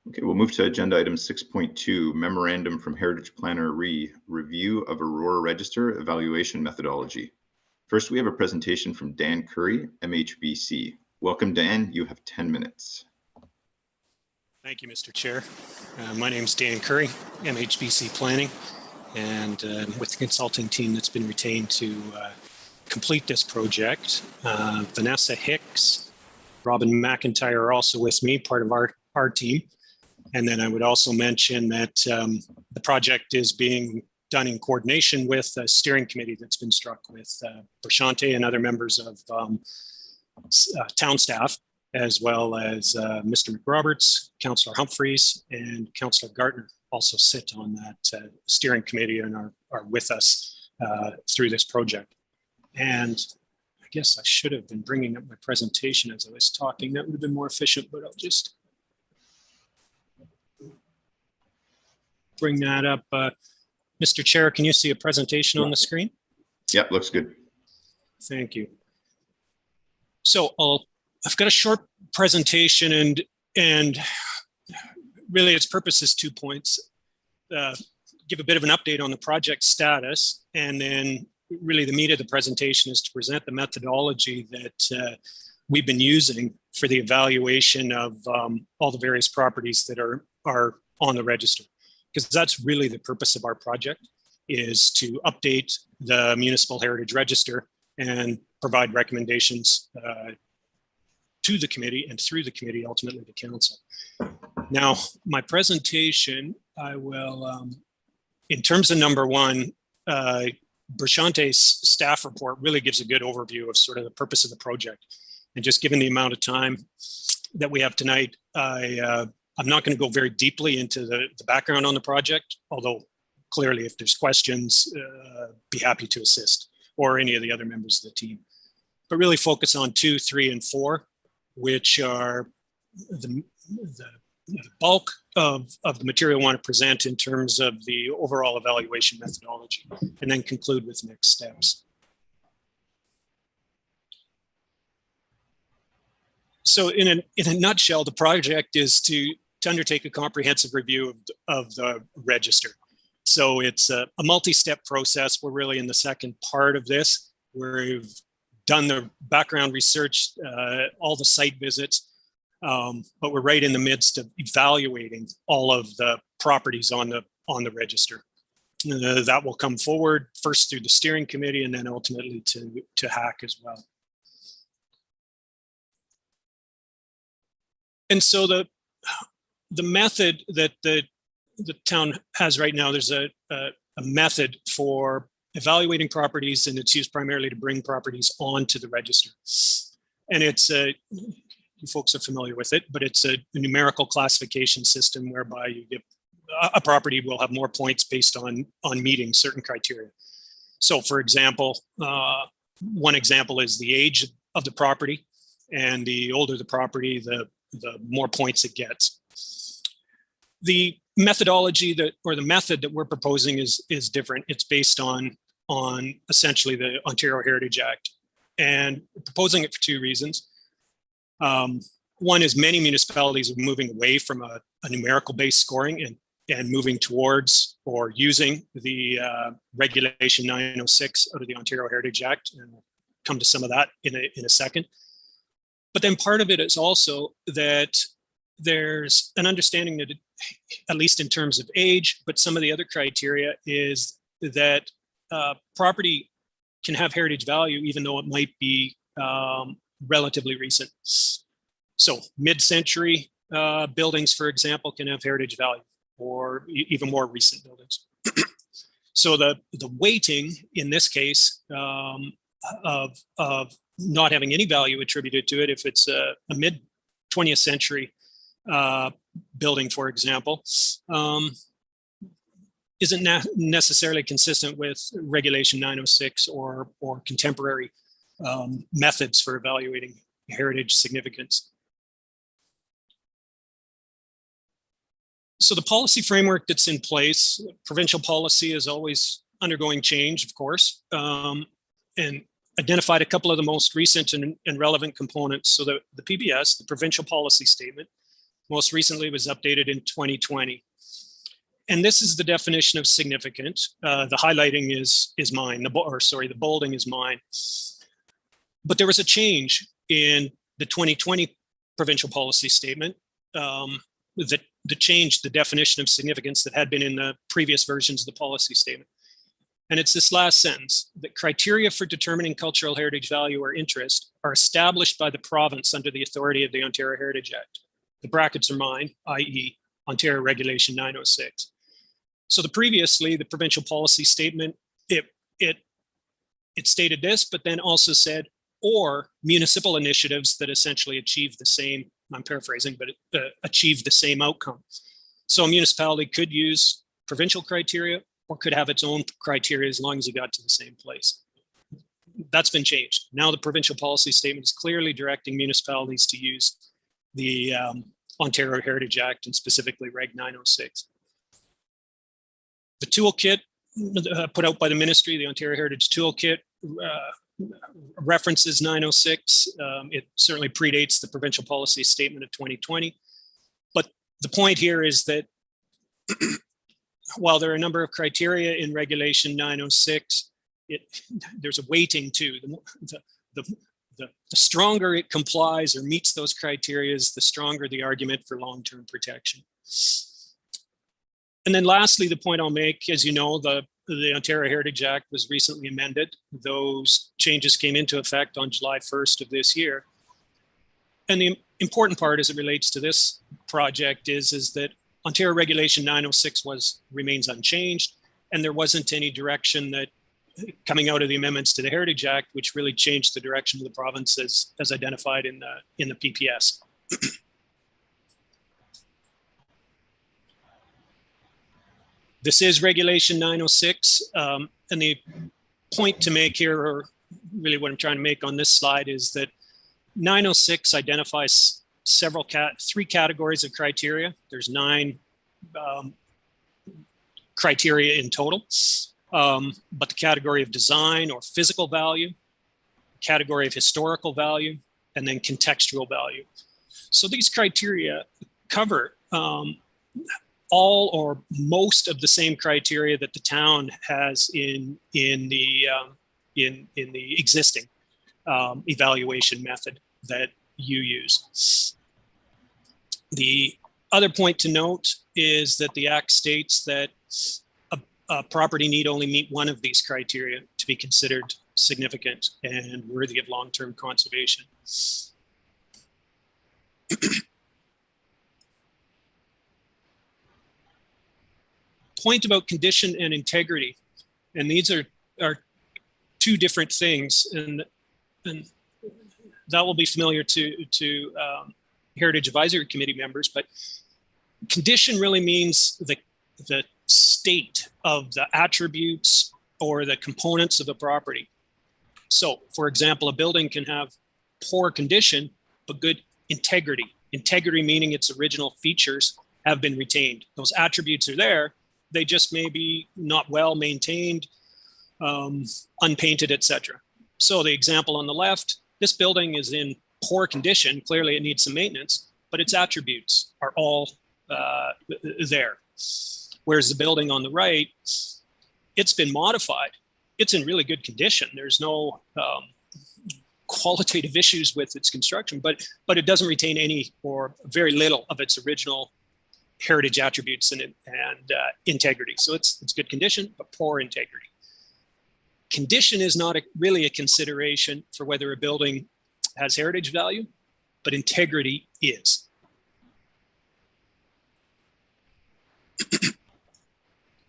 Okay, we'll move to agenda item 6.2, Memorandum from Heritage Planner Review of Aurora Register Evaluation Methodology. First, we have a presentation from Dan Curry, MHBC. Welcome, Dan. You have 10 minutes. Thank you, Mr. Chair. My name is Dan Curry, MHBC Planning, and with the consulting team that's been retained to complete this project. Vanessa Hicks, Robin McIntyre are also with me, part of our team. And then I would also mention that the project is being done in coordination with a steering committee that's been struck with Brashante and other members of town staff, as well as Mr. McRoberts, Councillor Humphreys, and Councillor Gartner also sit on that steering committee and are with us through this project. And I guess I should have been bringing up my presentation as I was talking. That would have been more efficient, but I'll just bring that up. Mr. Chair, can you see a presentation on the screen? Yep, looks good. Thank you. So I've got a short presentation and really its purpose is 2 points. Give a bit of an update on the project status, and then really the meat of the presentation is to present the methodology that we've been using for the evaluation of all the various properties that are on the register. Because that's really the purpose of our project, is to update the municipal heritage register and provide recommendations to the committee and through the committee, ultimately to council. Now, my presentation, I will, in terms of number one, Brashante's staff report really gives a good overview of sort of the purpose of the project. And just given the amount of time that we have tonight, I'm not going to go very deeply into the background on the project, although clearly if there's questions, be happy to assist, or any of the other members of the team. but really focus on 2, 3, and 4, which are the bulk of the material I want to present in terms of the overall evaluation methodology, and then conclude with next steps. So in a nutshell, the project is to undertake a comprehensive review of the register. So it's a multi-step process. We're really in the second part of this. We've done the background research, all the site visits, but we're right in the midst of evaluating all of the properties on the register. That will come forward first through the steering committee and then ultimately to HAC as well. And so the method that the town has right now, there's a method for evaluating properties, and it's used primarily to bring properties onto the register. And it's you folks are familiar with it, but it's a numerical classification system whereby you get a property will have more points based on meeting certain criteria. So for example, one example is the age of the property, and the older the property, the more points it gets. The methodology the method that we're proposing is different. It's based on essentially the Ontario Heritage Act, and proposing it for 2 reasons. One is many municipalities are moving away from a numerical based scoring and moving towards or using the Regulation 906 out of the Ontario Heritage Act, and we'll come to some of that in a second. But then part of it is also that there's an understanding that, at least in terms of age, but some of the other criteria is that property can have heritage value even though it might be relatively recent. So mid-century buildings, for example, can have heritage value, or even more recent buildings. So the weighting in this case of not having any value attributed to it, if it's a mid-20th century building, for example, isn't necessarily consistent with Regulation 906 or contemporary methods for evaluating heritage significance. So the policy framework that's in place, provincial policy is always undergoing change, of course, and identified a couple of the most recent and relevant components. So the PBS, the Provincial Policy Statement, most recently was updated in 2020. And this is the definition of significant. The highlighting is mine, the bolding is mine. But there was a change in the 2020 Provincial Policy Statement that changed the definition of significance that had been in the previous versions of the policy statement. And it's this last sentence: that criteria for determining cultural heritage value or interest are established by the province under the authority of the Ontario Heritage Act. The brackets are mine, i.e. Ontario Regulation 906. So the provincial policy statement, it stated this, but then also said, or municipal initiatives that essentially achieve the same, I'm paraphrasing, but achieve the same outcome. So a municipality could use provincial criteria or could have its own criteria as long as it got to the same place. That's been changed. Now the provincial policy statement is clearly directing municipalities to use the Ontario Heritage Act and specifically Reg 906. The toolkit put out by the ministry, the Ontario Heritage Toolkit, references 906. It certainly predates the provincial policy statement of 2020. But the point here is that while there are a number of criteria in Regulation 906, there's a weighting too. The stronger it complies or meets those criteria, the stronger the argument for long-term protection. And then lastly, the point I'll make, as you know, the Ontario Heritage Act was recently amended. Those changes came into effect on July 1st of this year. And the important part as it relates to this project is that Ontario Regulation 906 remains unchanged, and there wasn't any direction that coming out of the amendments to the Heritage Act, which really changed the direction of the province as identified in the PPS. This is Regulation 906, and the point to make here, or really what I'm trying to make on this slide is that 906 identifies three categories of criteria. There's 9 criteria in total, but the category of design or physical value, category of historical value, and then contextual value. So these criteria cover all or most of the same criteria that the town has in the existing evaluation method that you use. The other point to note is that the Act states that a property need only meet one of these criteria to be considered significant and worthy of long-term conservation. Point about condition and integrity, and these are two different things, and that will be familiar to Heritage Advisory Committee members, but condition really means the state of the attributes or the components of the property. So, for example, a building can have poor condition, but good integrity. Integrity meaning its original features have been retained. Those attributes are there, they just may be not well maintained, unpainted, etc. So the example on the left, this building is in poor condition. Clearly it needs some maintenance, but its attributes are all there. Whereas the building on the right, it's been modified. It's in really good condition. There's no qualitative issues with its construction, but it doesn't retain any or very little of its original heritage attributes and integrity. So it's good condition, but poor integrity. Condition is not really a consideration for whether a building has heritage value, but integrity is.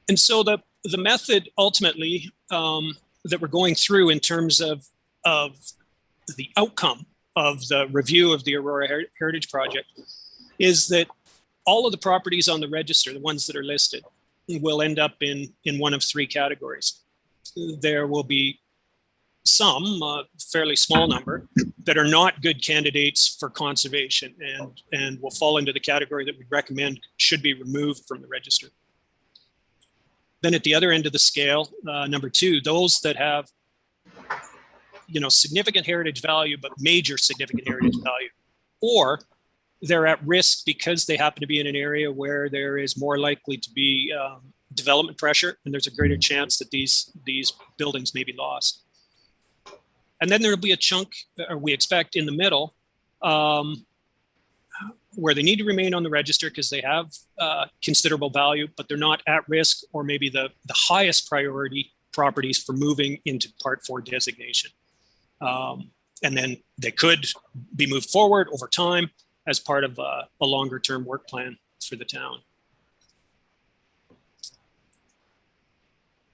And so the method ultimately that we're going through in terms of the outcome of the review of the Aurora Heritage Project is that all of the properties on the register, the ones that are listed, will end up in one of 3 categories. There will be some, fairly small number, that are not good candidates for conservation and will fall into the category that we recommend should be removed from the register. Then at the other end of the scale, number 2, those that have significant heritage value, but major significant heritage value, or they're at risk because they happen to be in an area where there is more likely to be development pressure, and there's a greater chance that these buildings may be lost. And then there'll be a chunk, or we expect in the middle, where they need to remain on the register because they have considerable value, but they're not at risk, or maybe the highest priority properties for moving into Part 4 designation. And then they could be moved forward over time as part of a longer term work plan for the town.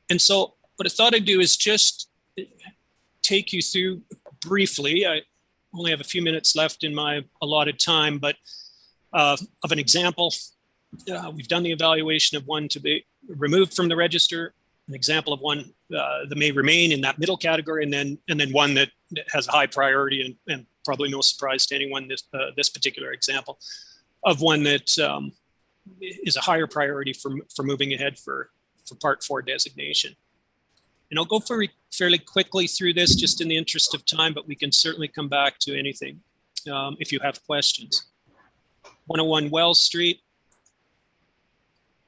And so what I thought I'd do is just take you through briefly, I only have a few minutes left in my allotted time, but of an example. We've done the evaluation of one to be removed from the register, an example of one that may remain in that middle category, and then one that has a high priority, and probably no surprise to anyone, this particular example of one that is a higher priority for moving ahead for Part 4 designation. And I'll go fairly quickly through this just in the interest of time, but we can certainly come back to anything if you have questions. 101 Wells Street.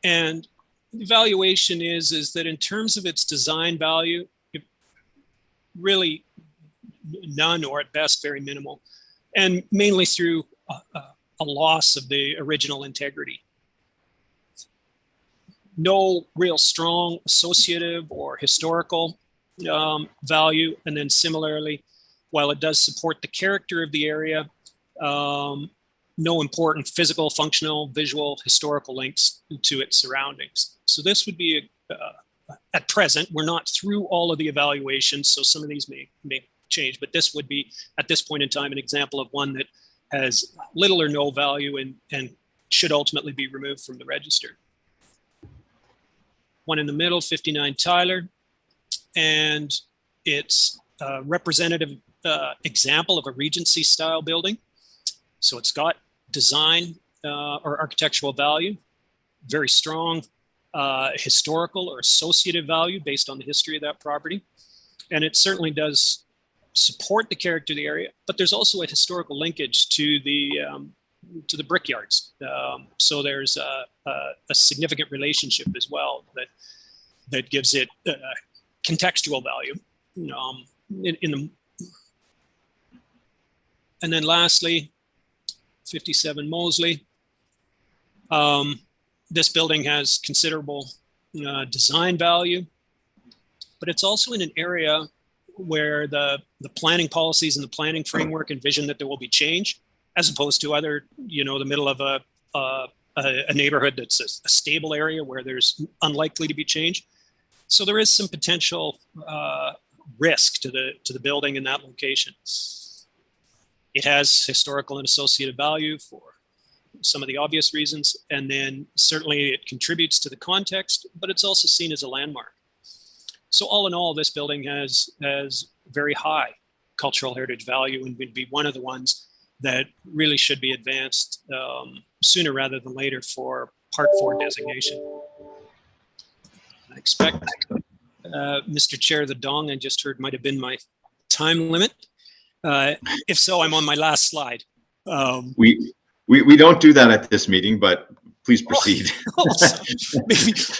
And the evaluation is that in terms of its design value, really none, or at best very minimal, and mainly through a loss of the original integrity. No real strong associative or historical value. And then similarly, while it does support the character of the area, no important physical, functional, visual, historical links to its surroundings. So this would be, at present, we're not through all of the evaluations, so some of these may change, but this would be, at this point in time, an example of one that has little or no value and should ultimately be removed from the register. One in the middle, 59 Tyler, and it's a representative example of a Regency style building. So it's got design or architectural value, very strong historical or associative value based on the history of that property. And it certainly does support the character of the area, but there's also a historical linkage to the brickyards. So there's a significant relationship as well that gives it contextual value. And then lastly, 57 Mosley. This building has considerable design value, but it's also in an area where the planning policies and the planning framework envision that there will be change, as opposed to other, the middle of a neighborhood that's a stable area where there's unlikely to be change. So there is some potential risk to the building in that location. It has historical and associative value for some of the obvious reasons, and then certainly it contributes to the context, but it's also seen as a landmark. So all in all, this building has very high cultural heritage value and would be one of the ones that really should be advanced sooner rather than later for Part 4 designation. I expect, Mr. Chair, the dong I just heard might have been my time limit. If so, I'm on my last slide. We don't do that at this meeting, but please proceed.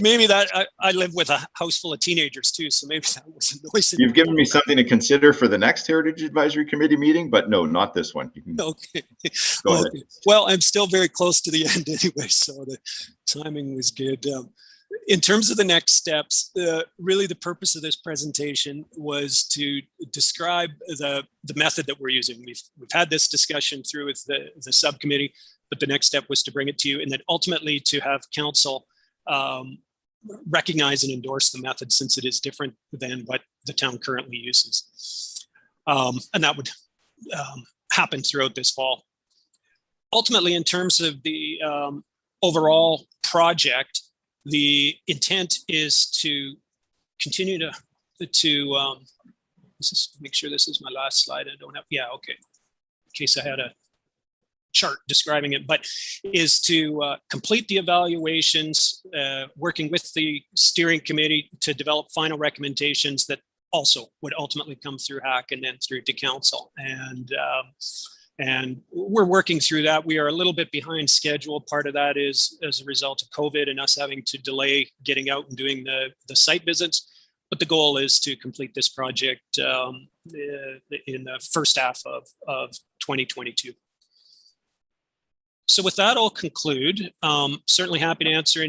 maybe that I live with a house full of teenagers too, so maybe that was a noise. You've given me something to consider for the next Heritage Advisory Committee meeting, but no, not this one. Okay. Go ahead. Well, I'm still very close to the end anyway, so the timing was good. In terms of the next steps, really the purpose of this presentation was to describe the method that we're using. We've had this discussion through with the subcommittee, but the next step was to bring it to you and then ultimately to have council recognize and endorse the method, since it is different than what the town currently uses. And that would happen throughout this fall. Ultimately, in terms of the overall project, the intent is to continue to let's just make sure this is my last slide. I don't have, yeah, okay. In case I had a chart describing it, but is to complete the evaluations, working with the steering committee to develop final recommendations that also would ultimately come through HAC and then through to council. And we're working through that. We are a little bit behind schedule. Part of that is as a result of COVID and us having to delay getting out and doing the site visits. But the goal is to complete this project in the first half of 2022. So with that, I'll conclude. Certainly happy to answer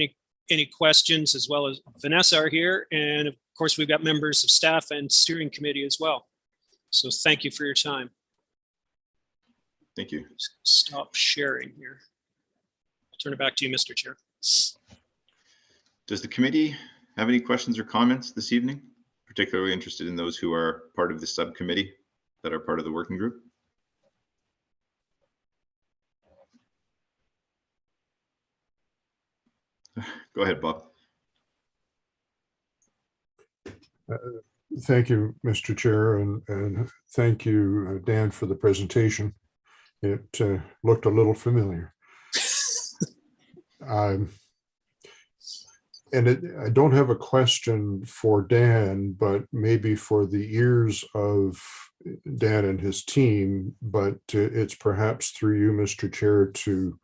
any questions, as well as Vanessa are here. And of course, we've got members of staff and steering committee as well. So thank you for your time. Thank you. Stop sharing here. I'll turn it back to you, Mr. Chair. Does the committee have any questions or comments this evening? Particularly interested in those who are part of the subcommittee that are part of the working group. Go ahead, Bob. Thank you, Mr. Chair, and thank you, Dan, for the presentation. It looked a little familiar. I don't have a question for Dan, but maybe for the ears of Dan and his team, but it's perhaps through you, Mr. Chair, to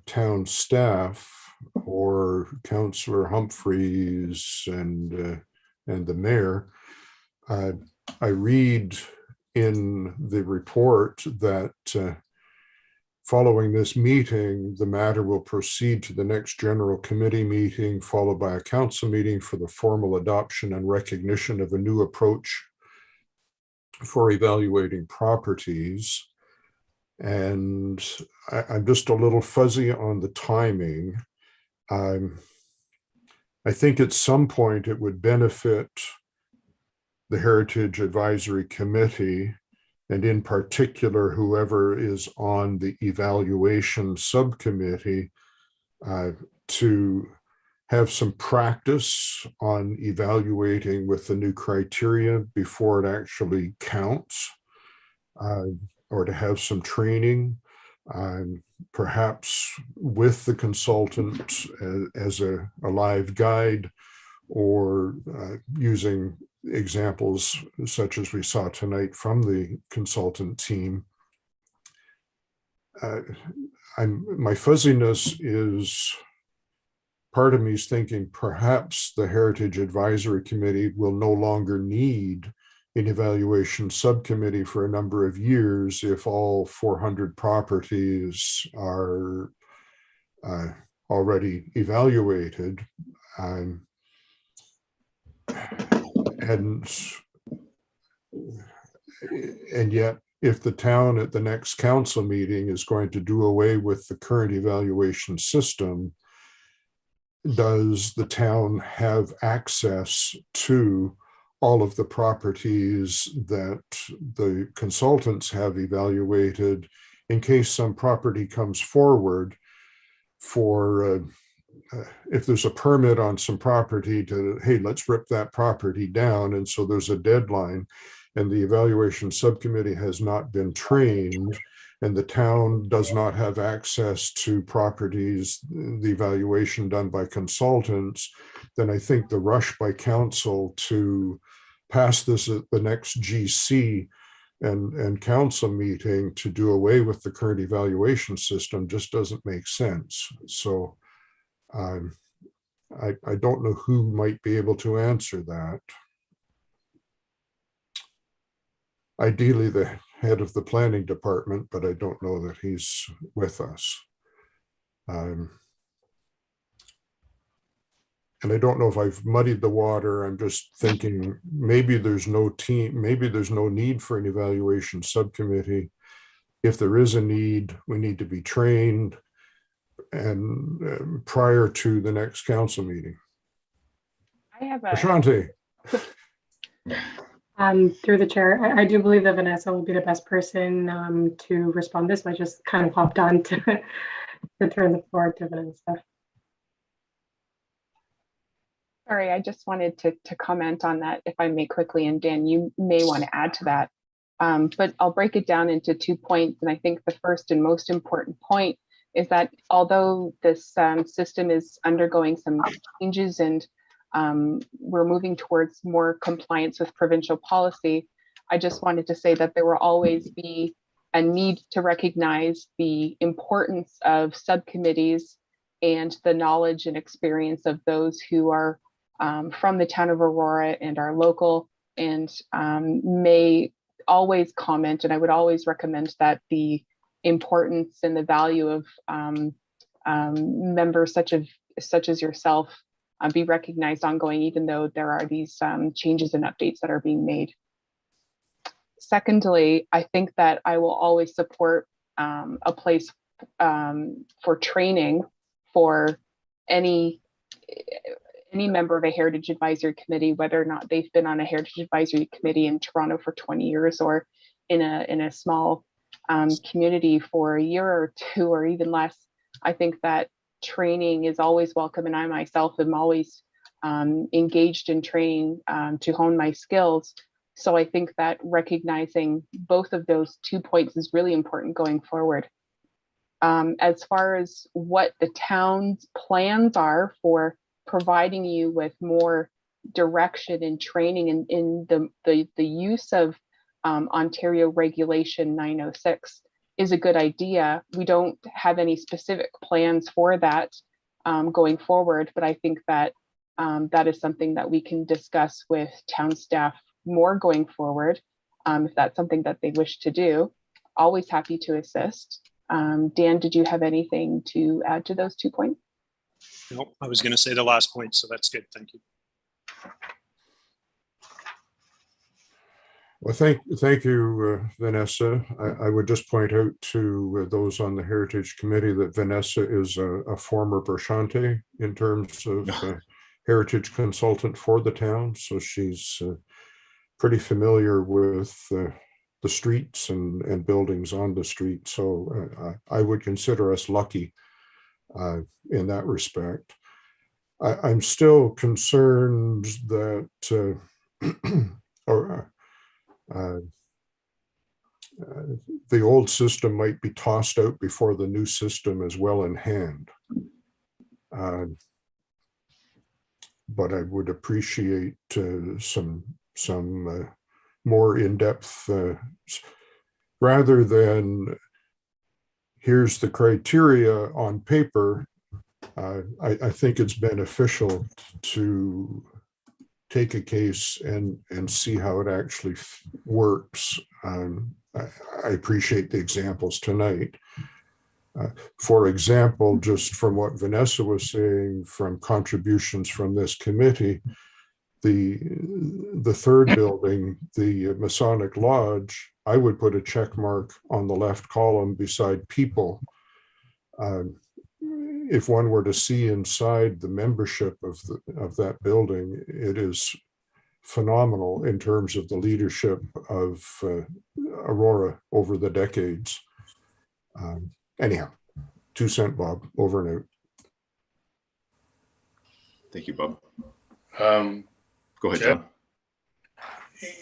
town staff or Councillor Humphreys and the mayor. I read in the report that following this meeting, the matter will proceed to the next general committee meeting, followed by a council meeting for the formal adoption and recognition of a new approach for evaluating properties. And I'm just a little fuzzy on the timing. I think at some point it would benefit the Heritage Advisory Committee, and in particular, whoever is on the evaluation subcommittee, to have some practice on evaluating with the new criteria before it actually counts, or to have some training, perhaps with the consultant as a live guide, or using examples such as we saw tonight from the consultant team. My fuzziness is, part of me is thinking perhaps the Heritage Advisory Committee will no longer need an evaluation subcommittee for a number of years if all 400 properties are already evaluated. And yet, if the town at the next council meeting is going to do away with the current evaluation system, does the town have access to all of the properties that the consultants have evaluated in case some property comes forward for, if there's a permit on some property to, hey, let's rip that property down. And so there's a deadline and the evaluation subcommittee has not been trained and the town does not have access to properties, the evaluation done by consultants, then I think the rush by council to pass this at the next GC and council meeting to do away with the current evaluation system just doesn't make sense. So I don't know who might be able to answer that. Ideally, the head of the planning department, but I don't know that he's with us. And I don't know if I've muddied the water. I'm just thinking maybe there's no team, maybe there's no need for an evaluation subcommittee. If there is a need, we need to be trained and prior to the next council meeting. I have a Ashanti. Through the chair, I do believe that Vanessa will be the best person to respond to this. I just kind of hopped on to turn the floor to Vanessa. Sorry, I just wanted to comment on that, if I may quickly, and Dan, you may want to add to that. But I'll break it down into 2 points. And I think the first and most important point is that although this system is undergoing some changes and we're moving towards more compliance with provincial policy, I just wanted to say that there will always be a need to recognize the importance of subcommittees and the knowledge and experience of those who are from the town of Aurora and are local and may always comment. And I would always recommend that the importance and the value of members such as yourself be recognized ongoing, even though there are these changes and updates that are being made. Secondly, I think that I will always support a place for training for any member of a Heritage Advisory Committee, whether or not they've been on a Heritage Advisory Committee in Toronto for 20 years or in a small community for a year or two or even less. I think that training is always welcome, and I myself am always engaged in training to hone my skills. So I think that recognizing both of those 2 points is really important going forward. As far as what the town's plans are for providing you with more direction and training in the use of Ontario Regulation 906 is a good idea. We don't have any specific plans for that going forward, but I think that that is something that we can discuss with town staff more going forward. If that's something that they wish to do, always happy to assist. Dan, did you have anything to add to those 2 points? No, I was going to say the last point, so that's good. Thank you. Well, thank you, Vanessa. I would just point out to those on the Heritage Committee that Vanessa is a former Bershante in terms of heritage consultant for the town. So she's pretty familiar with the streets and buildings on the street. So I would consider us lucky in that respect. I'm still concerned that the old system might be tossed out before the new system is well in hand. But I would appreciate some more in-depth, rather than here's the criteria on paper. I think it's beneficial to take a case and see how it actually works. I appreciate the examples tonight. For example, just from what Vanessa was saying, from contributions from this committee, the third building, the Masonic Lodge, I would put a check mark on the left column beside people. If one were to see inside the membership of that building, it is phenomenal in terms of the leadership of Aurora over the decades. Anyhow, 2 cent Bob, over and out. Thank you, Bob. Go ahead, Chair? John.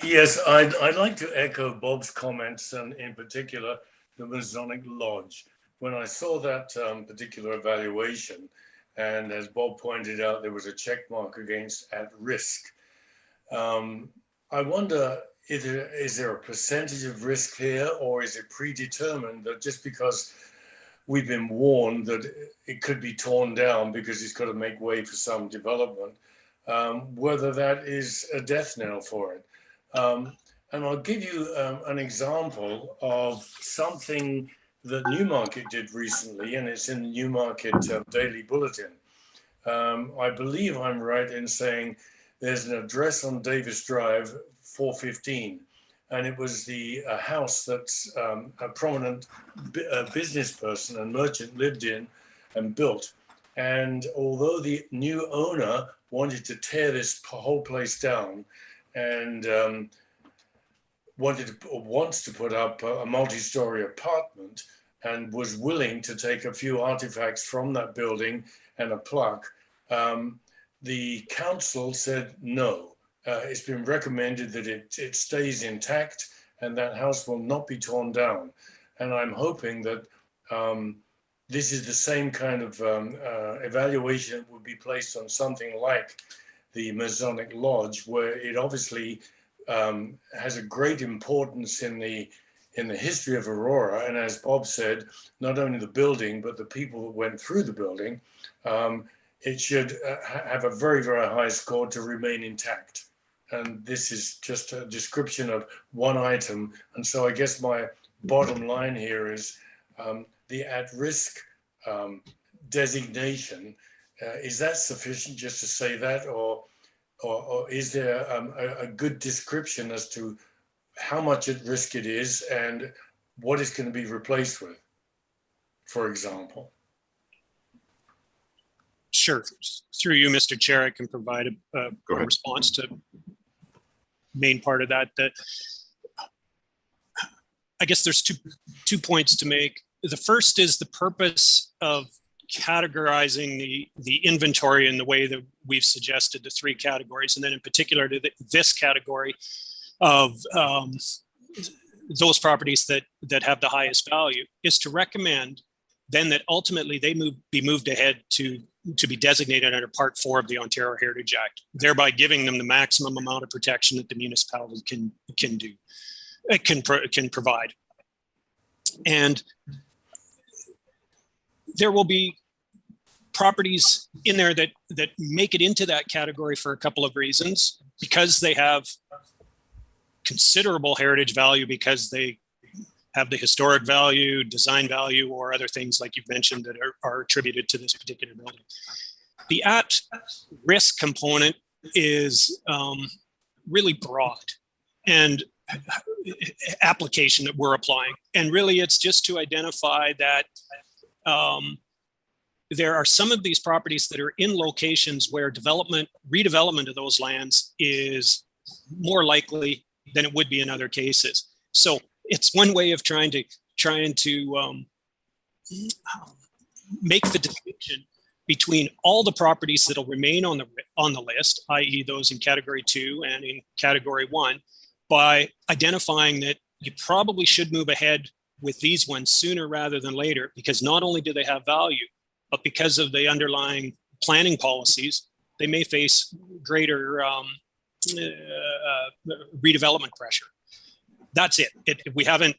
Yes, I'd like to echo Bob's comments, and in particular, the Masonic Lodge. When I saw that particular evaluation, and as Bob pointed out, there was a check mark against at risk. I wonder, is there a percentage of risk here, or is it predetermined that just because we've been warned that it could be torn down because it's got to make way for some development, whether that is a death knell for it? And I'll give you an example of something that Newmarket did recently, and it's in the Newmarket Daily Bulletin. I believe I'm right in saying there's an address on Davis Drive, 415, and it was the house that's a prominent business person and merchant lived in and built. And although the new owner wanted to tear this whole place down and wants to put up a multi-story apartment and was willing to take a few artifacts from that building and a plaque, the council said no. It's been recommended that it stays intact and that house will not be torn down. And I'm hoping that this is the same kind of evaluation that would be placed on something like the Masonic Lodge, where it obviously has a great importance in the history of Aurora. And as Bob said, not only the building, but the people that went through the building, it should have a very, very high score to remain intact. And this is just a description of one item. And so I guess my bottom line here is the at-risk designation. Is that sufficient just to say that, or is there a good description as to how much at risk it is and what it's going to be replaced with, for example? Sure. Through you, Mr. Chair, I can provide a response to main part of that. That I guess there's two points to make. The first is the purpose of categorizing the inventory in the way that we've suggested, the 3 categories, and then in particular to this category of those properties that have the highest value, is to recommend then that ultimately they be moved ahead to be designated under Part 4 of the Ontario Heritage Act, thereby giving them the maximum amount of protection that the municipality can provide. And there will be properties in there that make it into that category for a couple of reasons, because they have considerable heritage value, because they have the historic value, design value, or other things like you've mentioned that are attributed to this particular building. The at-risk component is really broad and application that we're applying. And really it's just to identify that there are some of these properties that are in locations where redevelopment of those lands is more likely than it would be in other cases. So it's one way of trying to make the distinction between all the properties that'll remain on the list, i.e. those in category 2 and in category 1, by identifying that you probably should move ahead with these ones sooner rather than later, because not only do they have value, but because of the underlying planning policies, they may face greater redevelopment pressure. That's it. We haven't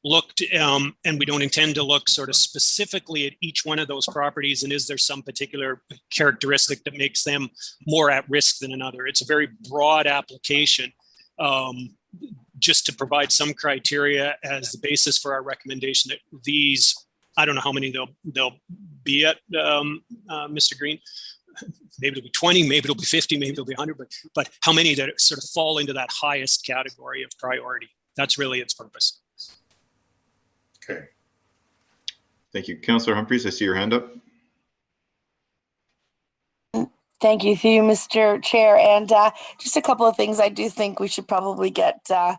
looked and we don't intend to look sort of specifically at each one of those properties and is there some particular characteristic that makes them more at risk than another. It's a very broad application just to provide some criteria as the basis for our recommendation that these, I don't know how many they'll be at, Mr. Green. Maybe it'll be 20, maybe it'll be 50, maybe it'll be 100, but how many that sort of fall into that highest category of priority. That's really its purpose. Okay. Thank you. Councillor Humphreys, I see your hand up. Thank you, through you, Mr. Chair. And just a couple of things. I do think we should probably get a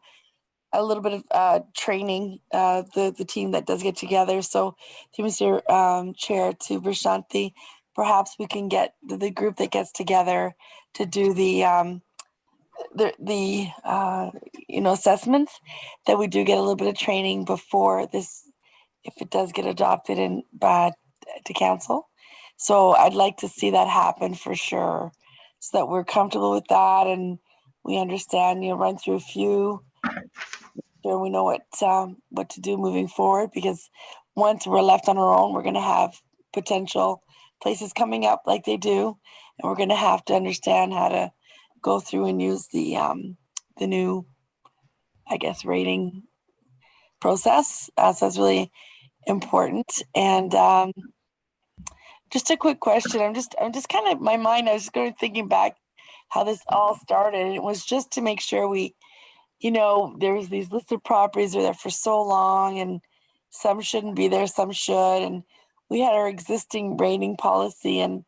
little bit of training, the team that does get together. So through Mr. Chair to Prashanthi, perhaps we can get the group that gets together to do the assessments, that we do get a little bit of training before this, if it does get adopted in to council. So I'd like to see that happen for sure, so that we're comfortable with that and we understand, run through a few, so we know what to do moving forward, because once we're left on our own, we're going to have potential places coming up like they do, and we're going to have to understand how to go through and use the new, I guess, rating process. So that's really important. And just a quick question. I'm just kind of, my mind, I was going thinking back how this all started. It was just to make sure we, there was these listed properties that are there for so long, and some shouldn't be there, some should. And we had our existing rating policy, and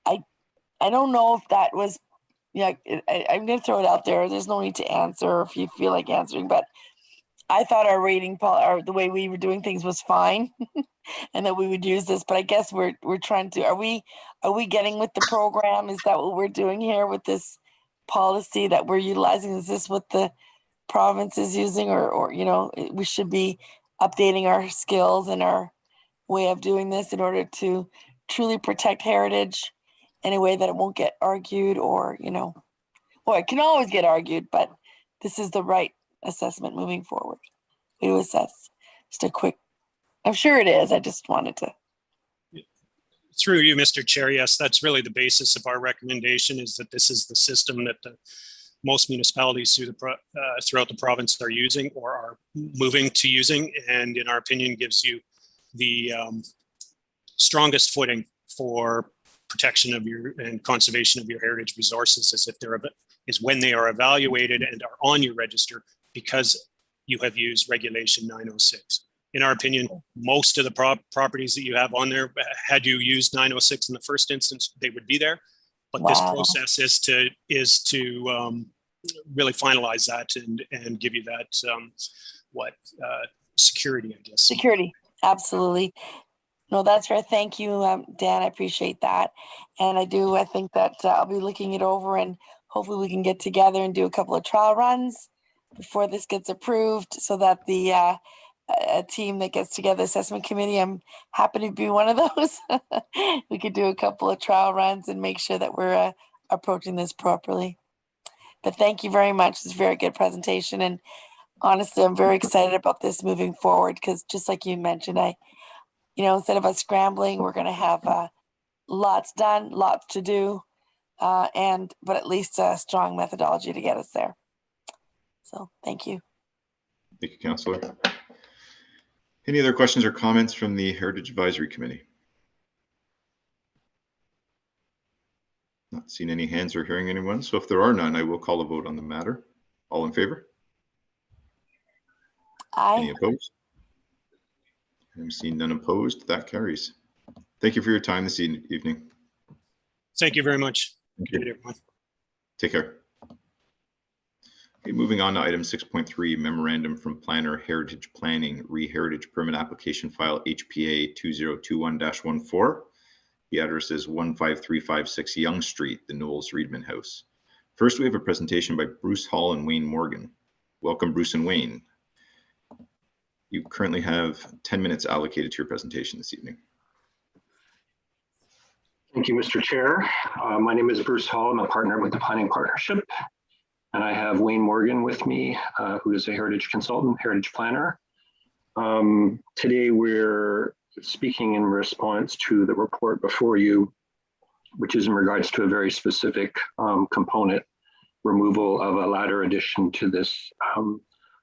I don't know if that was, I'm going to throw it out there. There's no need to answer if you feel like answering, but I thought our rating or the way we were doing things was fine, and that we would use this. But I guess we're trying to. Are we getting with the program? Is that what we're doing here with this policy that we're utilizing? Is this what the province is using, or we should be updating our skills and our way of doing this in order to truly protect heritage in a way that it won't get argued, or well, it can always get argued, but this is the right assessment moving forward. We do assess. Just a quick, I'm sure it is. I just wanted to. Through you, Mr. Chair, yes, that's really the basis of our recommendation, is that this is the system that most municipalities throughout the province are using or are moving to using, and in our opinion gives you the strongest footing for protection of and conservation of your heritage resources, is when they are evaluated and are on your register, because you have used regulation 906. In our opinion, most of the properties that you have on there, had you used 906 in the first instance, they would be there. But this process is to really finalize that and give you that security, I guess. Security, absolutely. No, that's right. Thank you, Dan. I appreciate that. And I think that I'll be looking it over, and hopefully we can get together and do a couple of trial runs before this gets approved, so that the a team that gets together, assessment committee, I'm happy to be one of those. We could do a couple of trial runs and make sure that we're approaching this properly. But thank you very much. It's a very good presentation. And honestly, I'm very excited about this moving forward, because just like you mentioned, instead of us scrambling, we're going to have lots done, lots to do, but at least a strong methodology to get us there. So thank you. Thank you, Councillor. Any other questions or comments from the Heritage Advisory Committee? Not seeing any hands or hearing anyone. So if there are none, I will call a vote on the matter. All in favor? Aye. Any opposed? I'm seeing none opposed. That carries. Thank you for your time this evening. Thank you very much. Thank you. Take care. Okay, moving on to item 6.3, memorandum from planner Heritage Planning, re-heritage permit application file HPA 2021-14. The address is 15356 Young Street, the Knowles Redmond House. First, we have a presentation by Bruce Hall and Wayne Morgan. Welcome, Bruce and Wayne. You currently have 10 minutes allocated to your presentation this evening. Thank you, Mr. Chair. My name is Bruce Hall. I'm a partner with the Planning Partnership. And I have Wayne Morgan with me, who is a heritage consultant, heritage planner. Today, we're speaking in response to the report before you, which is in regards to a very specific component, removal of a ladder addition to this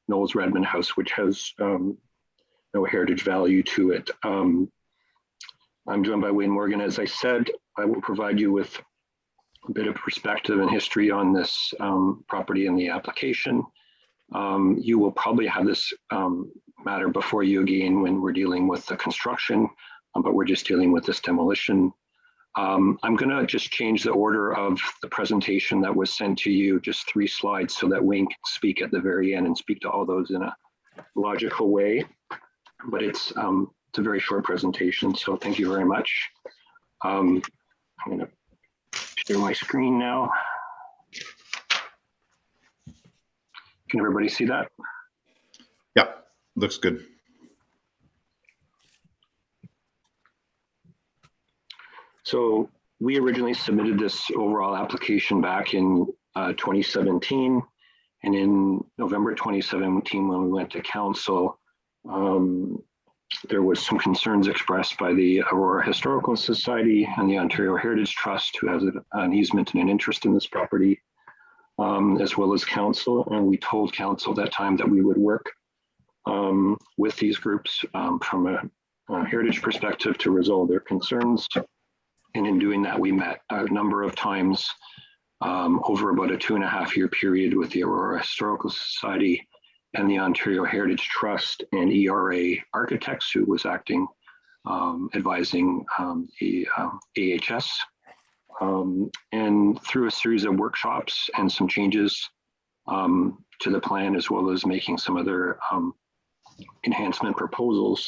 Knowles Redmond house, which has no heritage value to it. I'm joined by Wayne Morgan. As I said, I will provide you with a bit of perspective and history on this property and the application. You will probably have this matter before you again when we're dealing with the construction, but we're just dealing with this demolition. I'm going to just change the order of the presentation that was sent to you, just 3 slides, so that Wayne can speak at the very end and speak to all those in a logical way. But it's a very short presentation, so thank you very much. I'm going to share my screen now. Can everybody see that? Yeah, looks good. So we originally submitted this overall application back in 2017. And in November 2017, when we went to council, there was some concerns expressed by the Aurora Historical Society and the Ontario Heritage Trust, who has an easement and an interest in this property, as well as council. And we told council that time that we would work with these groups from a heritage perspective to resolve their concerns. And in doing that, we met a number of times over about a 2.5-year period with the Aurora Historical Society and the Ontario Heritage Trust and ERA Architects, who was acting, advising the AHS. And through a series of workshops and some changes to the plan, as well as making some other enhancement proposals,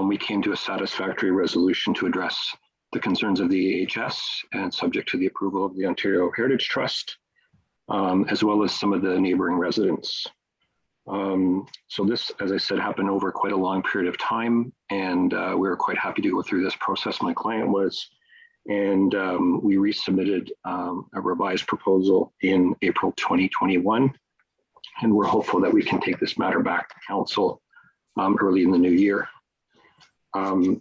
we came to a satisfactory resolution to address the concerns of the AHS and subject to the approval of the Ontario Heritage Trust, as well as some of the neighboring residents. So this, as I said, happened over quite a long period of time, and we were quite happy to go through this process. My client was, and we resubmitted a revised proposal in April 2021, and we're hopeful that we can take this matter back to council early in the new year. In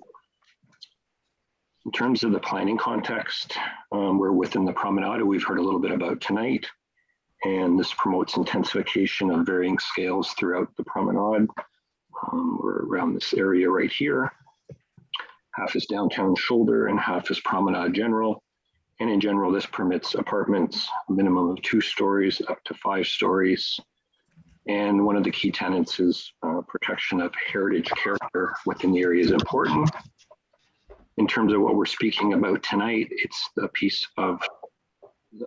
terms of the planning context, we're within the promenade we've heard a little bit about tonight, and this promotes intensification of varying scales throughout the promenade. We're around this area right here. Half is downtown shoulder and half is promenade general. And in general, this permits apartments, a minimum of 2 stories up to 5 stories. And one of the key tenets is protection of heritage character within the area is important. In terms of what we're speaking about tonight, it's the piece of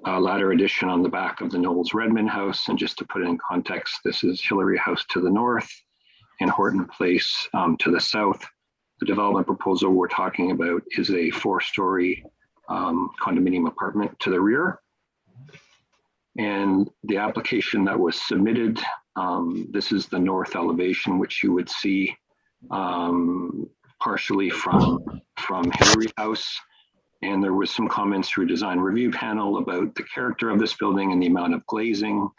ladder addition on the back of the Knowles Redmond house. And just to put it in context, this is Hillary House to the north and Horton Place to the south. The development proposal we're talking about is a 4-story condominium apartment to the rear. And the application that was submitted, this is the north elevation, which you would see partially from Hillary House. And there was some comments through design review panel about the character of this building and the amount of glazing.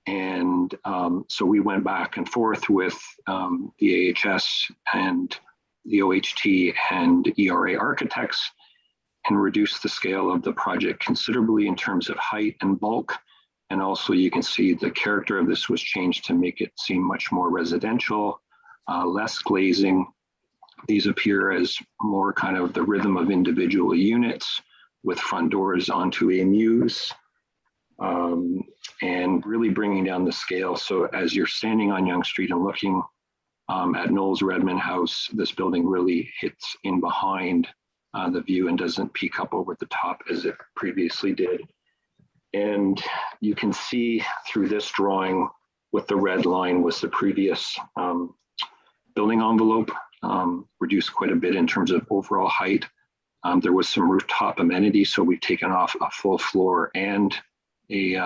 And so we went back and forth with the AHS and the OHT and ERA Architects and reduced the scale of the project considerably in terms of height and bulk. And also you can see the character of this was changed to make it seem much more residential, less glazing. These appear as more kind of the rhythm of individual units with front doors onto AMUs, and really bringing down the scale. So as you're standing on Yonge Street and looking at Knowles Redmond House, this building really hits in behind the view and doesn't peek up over the top as it previously did. And you can see through this drawing what the red line was the previous building envelope, reduced quite a bit in terms of overall height There was some rooftop amenities, so we've taken off a full floor and a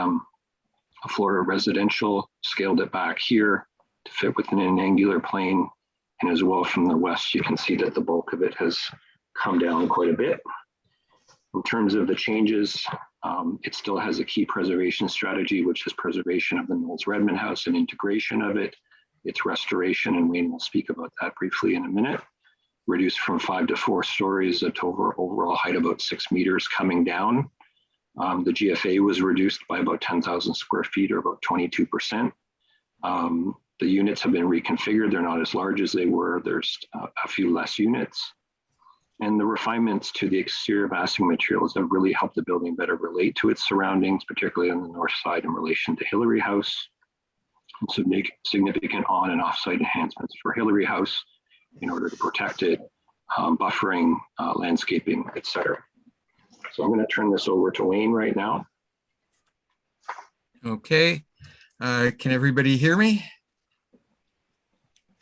floor of residential, scaled it back here to fit within an angular plane. And as well from the west, you can see that the bulk of it has come down quite a bit. In terms of the changes, it still has a key preservation strategy, which is preservation of the Knowles Redmond house and integration of it, its restoration, and Wayne will speak about that briefly in a minute. Reduced from 5 to 4 stories, a total overall height about 6 meters coming down. The GFA was reduced by about 10,000 square feet, or about 22%. The units have been reconfigured. They're not as large as they were. There's a few less units. And the refinements to the exterior massing materials have really helped the building better relate to its surroundings, particularly on the north side in relation to Hillary House. And so make significant on and off-site enhancements for Hillary House in order to protect it, buffering, landscaping, etc. So I'm going to turn this over to Wayne right now. Okay. Can everybody hear me?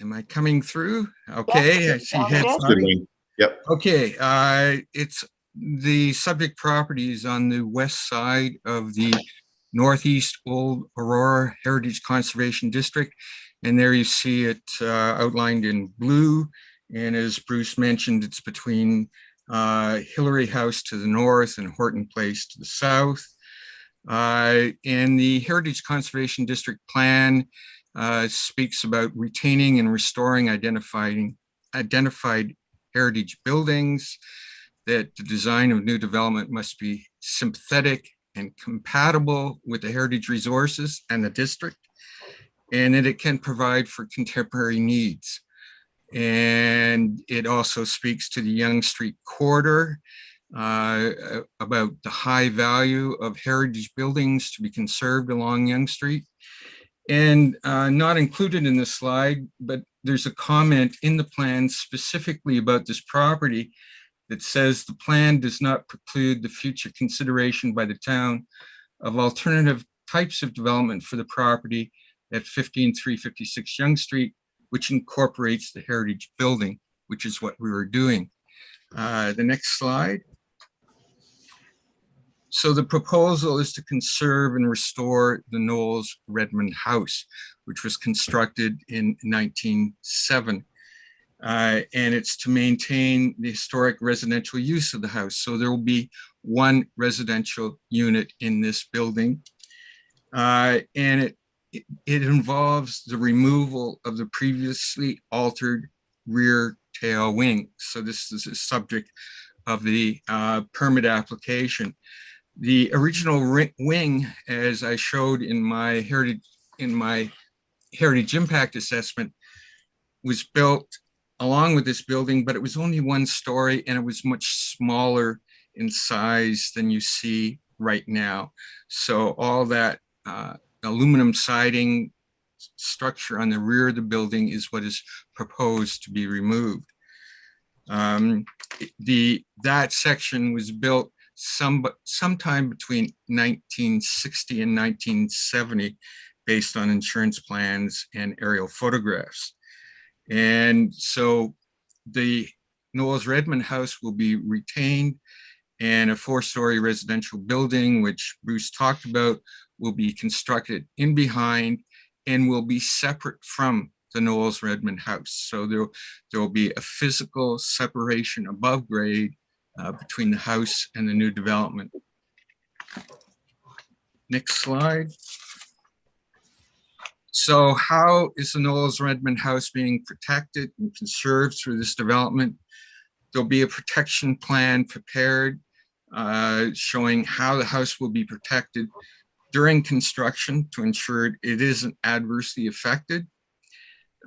Am I coming through? Okay, Yes, I see heads nodding. Yep. Okay, it's the subject properties on the west side of the Northeast Old Aurora Heritage Conservation District. And there you see it outlined in blue. And as Bruce mentioned, it's between Hillary House to the north and Horton Place to the south. And the Heritage Conservation District Plan speaks about retaining and restoring identified heritage buildings, that the design of new development must be sympathetic and compatible with the heritage resources and the district, and that it can provide for contemporary needs. And it also speaks to the Yonge Street corridor, about the high value of heritage buildings to be conserved along Yonge Street. And not included in the slide, but there's a comment in the plan specifically about this property that says the plan does not preclude the future consideration by the town of alternative types of development for the property at 15356 Yonge Street, which incorporates the heritage building, which is what we were doing. The next slide. So the proposal is to conserve and restore the Knowles Redmond house, which was constructed in 1907. And it's to maintain the historic residential use of the house. So there will be one residential unit in this building. And it involves the removal of the previously altered rear tail wing. So this is a subject of the permit application. The original wing, as I showed in my heritage impact assessment, was built along with this building, but it was only 1 story and it was much smaller in size than you see right now. So all that aluminum siding structure on the rear of the building is what is proposed to be removed. That section was built sometime between 1960 and 1970, based on insurance plans and aerial photographs. And so the Knowles Redmond house will be retained, and a 4-story residential building, which Bruce talked about, will be constructed in behind and will be separate from the Knowles Redmond house. So there will be a physical separation above grade between the house and the new development. Next slide. So how is the Knowles Redmond house being protected and conserved through this development? There'll be a protection plan prepared showing how the house will be protected during construction to ensure it isn't adversely affected.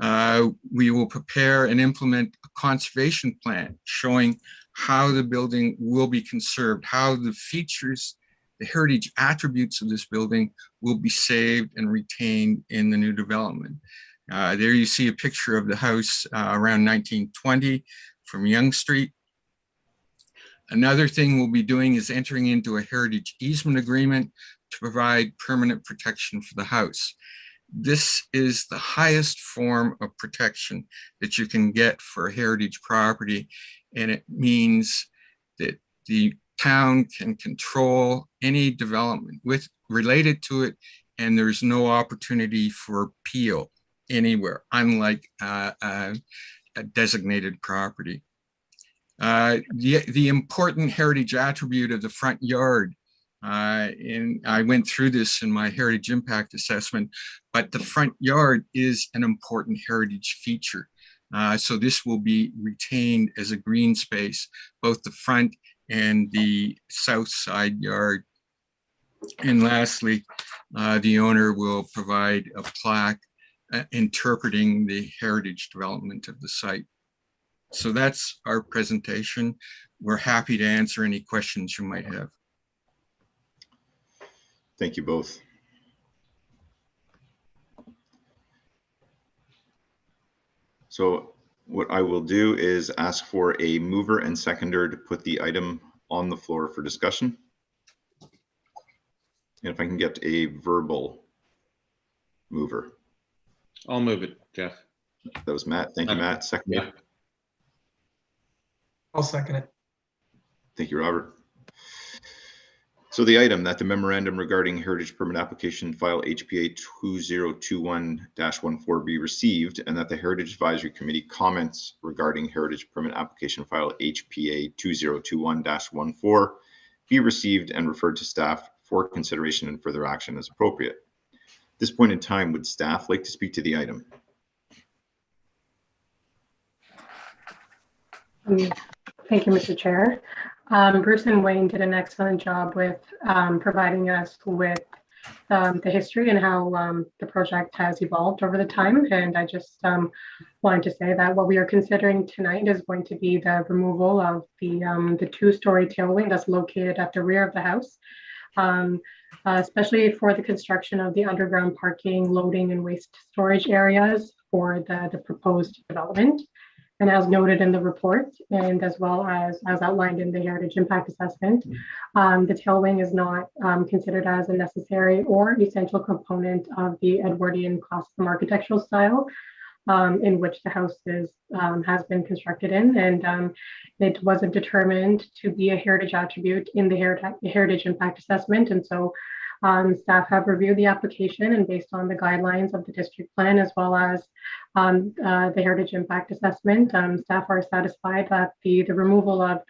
We will prepare and implement a conservation plan showing how the building will be conserved, how the features, the heritage attributes of this building will be saved and retained in the new development. There you see a picture of the house around 1920 from Yonge Street. Another thing we'll be doing is entering into a heritage easement agreement to provide permanent protection for the house. This is the highest form of protection that you can get for a heritage property, and it means that the town can control any development related to it, and there's no opportunity for appeal anywhere, unlike a designated property. The important heritage attribute of the front yard, and I went through this in my heritage impact assessment, but the front yard is an important heritage feature. So this will be retained as a green space, both the front and the south side yard. And lastly, the owner will provide a plaque interpreting the heritage development of the site. So that's our presentation. We're happy to answer any questions you might have. Thank you both. So what I will do is ask for a mover and seconder to put the item on the floor for discussion. And if I can get a verbal mover. I'll move it, Jeff. That was Matt. Thank you, Matt. Second. Yeah. I'll second it. Thank you, Robert. So the item that the memorandum regarding heritage permit application file HPA 2021-14 be received, and that the Heritage Advisory Committee comments regarding heritage permit application file HPA 2021-14 be received and referred to staff for consideration and further action as appropriate. At this point in time, would staff like to speak to the item? Thank you, Mr. Chair. Bruce and Wayne did an excellent job with providing us with the history and how the project has evolved over the time. And I just wanted to say that what we are considering tonight is going to be the removal of the two-story tailwing that's located at the rear of the house, especially for the construction of the underground parking, loading, and waste storage areas for the proposed development. And as noted in the report, and as well as outlined in the Heritage Impact Assessment, the tailwing is not considered as a necessary or essential component of the Edwardian custom architectural style in which the house has been constructed in. And it wasn't determined to be a heritage attribute in the Heritage Impact Assessment. And so staff have reviewed the application, and based on the guidelines of the district plan as well as the Heritage Impact Assessment, staff are satisfied that the removal of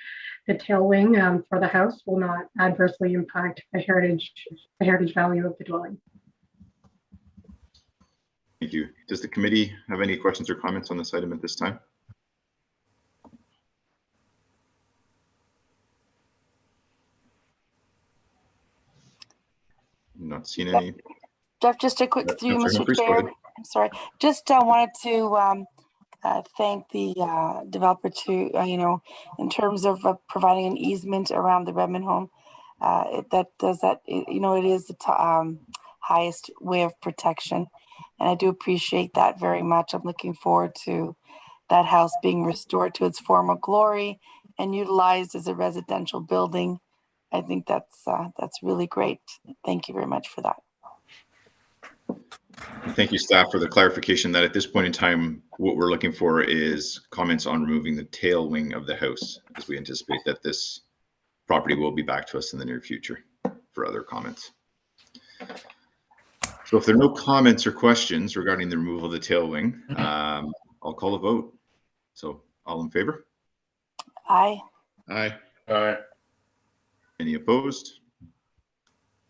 the tailwing for the house will not adversely impact the heritage value of the dwelling. Thank you. Does the committee have any questions or comments on this item at this time? Not seen any. Jeff, just a quick through, Mr. Chair. I'm sorry. Just wanted to thank the developer to, in terms of providing an easement around the Redmond home. It is the highest way of protection. And I do appreciate that very much. I'm looking forward to that house being restored to its former glory and utilized as a residential building. I think that's really great. Thank you very much for that. Thank you, staff, for the clarification that at this point in time, what we're looking for is comments on removing the tail wing of the house, as we anticipate that this property will be back to us in the near future for other comments. So if there are no comments or questions regarding the removal of the tail wing, I'll call a vote. So all in favor? Aye. Aye. Aye. Any opposed?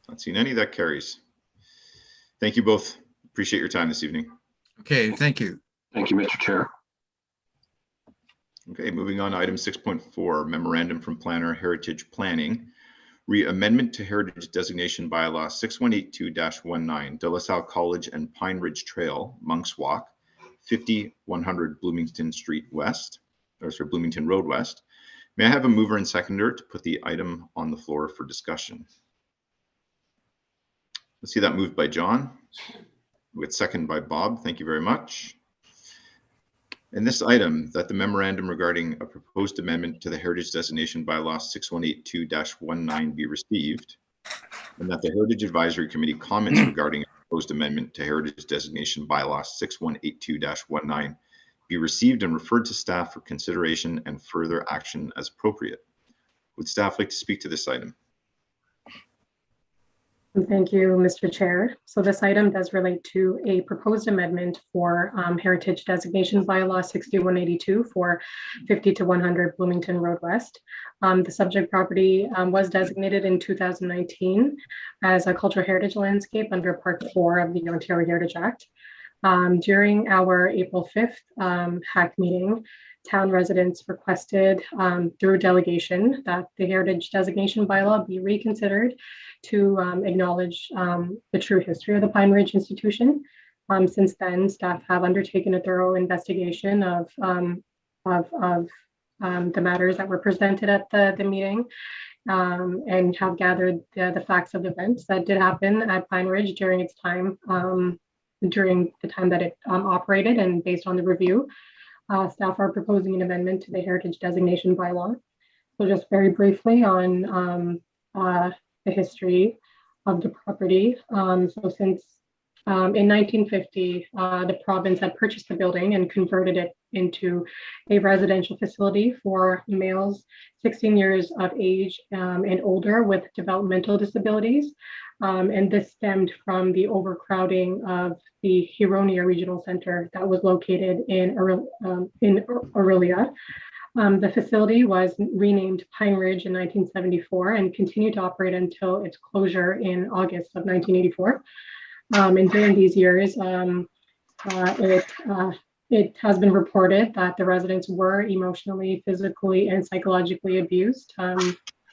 Not seen any. That carries. Thank you both. Appreciate your time this evening. Okay, thank you. Thank you, Mr. Chair. Okay, moving on to item 6.4, memorandum from planner Heritage Planning, amendment to Heritage Designation Bylaw 6182-19, De La Salle College and Pine Ridge Trail, Monks Walk, 5100 Bloomington Street West, or sorry, Bloomington Road West. May I have a mover and seconder to put the item on the floor for discussion? Let's see that moved by John, with second by Bob. Thank you very much. And this item, that the memorandum regarding a proposed amendment to the Heritage Designation Bylaw 6182-19 be received, and that the Heritage Advisory Committee comments regarding a proposed amendment to Heritage Designation Bylaw 6182-19 be received and referred to staff for consideration and further action as appropriate. Would staff like to speak to this item? Thank you, Mr. Chair. So this item does relate to a proposed amendment for Heritage Designation Bylaw 6182 for 50 to 100 Bloomington Road West. The subject property was designated in 2019 as a cultural heritage landscape under Part 4 of the Ontario Heritage Act. During our April 5th HAC meeting, town residents requested through delegation that the Heritage Designation Bylaw be reconsidered to acknowledge the true history of the Pine Ridge Institution. Since then, staff have undertaken a thorough investigation of the matters that were presented at the meeting and have gathered the facts of the events that did happen at Pine Ridge during its time, during the time that it operated, and based on the review. Staff are proposing an amendment to the Heritage Designation Bylaw. So just very briefly on the history of the property. So since in 1950, the province had purchased the building and converted it into a residential facility for males 16 years of age and older with developmental disabilities. And this stemmed from the overcrowding of the Huronia Regional Center that was located in Orillia. The facility was renamed Pine Ridge in 1974 and continued to operate until its closure in August of 1984. And during these years, it has been reported that the residents were emotionally, physically, and psychologically abused